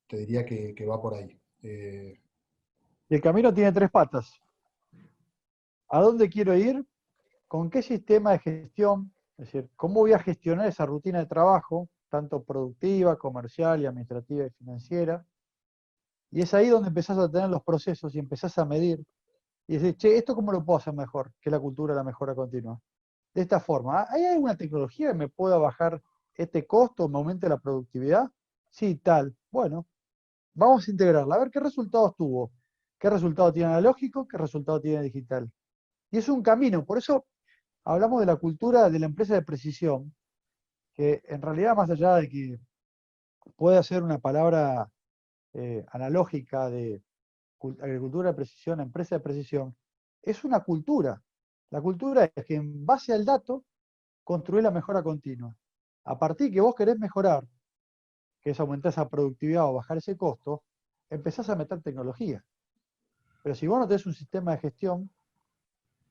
Te diría que va por ahí. Y el camino tiene 3 patas. ¿A dónde quiero ir? ¿Con qué sistema de gestión? Es decir, ¿cómo voy a gestionar esa rutina de trabajo, tanto productiva, comercial y administrativa y financiera? Y es ahí donde empezás a tener los procesos y empezás a medir. Y decir, che, ¿esto cómo lo puedo hacer mejor? Que la cultura de la mejora continua. De esta forma, ¿hay alguna tecnología que me pueda bajar este costo, me aumente la productividad? Sí, tal. Bueno, vamos a integrarla, a ver qué resultados tuvo. ¿Qué resultado tiene analógico? ¿Qué resultado tiene digital? Y es un camino, por eso hablamos de la cultura de la empresa de precisión, que en realidad, más allá de que puede ser una palabra analógica de agricultura de precisión, empresa de precisión, es una cultura. La cultura es que en base al dato construir la mejora continua. A partir que vos querés mejorar, que es aumentar esa productividad o bajar ese costo, empezás a meter tecnología. Pero si vos no tenés un sistema de gestión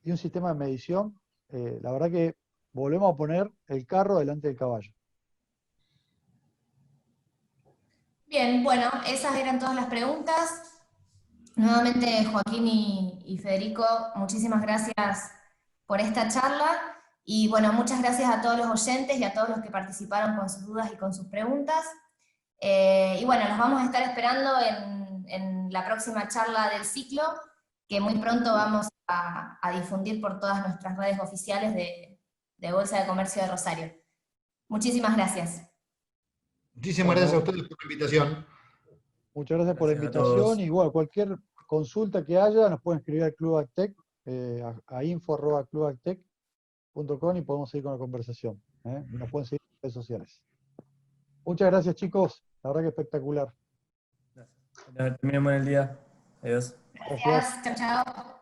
y un sistema de medición, la verdad que volvemos a poner el carro delante del caballo. Bien, bueno, esas eran todas las preguntas. Nuevamente, Joaquín y Federico, muchísimas gracias por esta charla. Y bueno, muchas gracias a todos los oyentes y a todos los que participaron con sus dudas y con sus preguntas. Y bueno, los vamos a estar esperando en la próxima charla del ciclo, que muy pronto vamos a difundir por todas nuestras redes oficiales de Bolsa de Comercio de Rosario. Muchísimas gracias. Muchísimas gracias a ustedes por la invitación. Muchas gracias por la Gracias a todos. invitación. Y bueno, cualquier consulta que haya, nos pueden escribir al Club Actec, a info@clubactec.com y podemos seguir con la conversación. Y nos pueden seguir en redes sociales. Muchas gracias, chicos. La verdad que espectacular. Gracias. Terminemos el día. Adiós. Gracias. Gracias, chao, chao.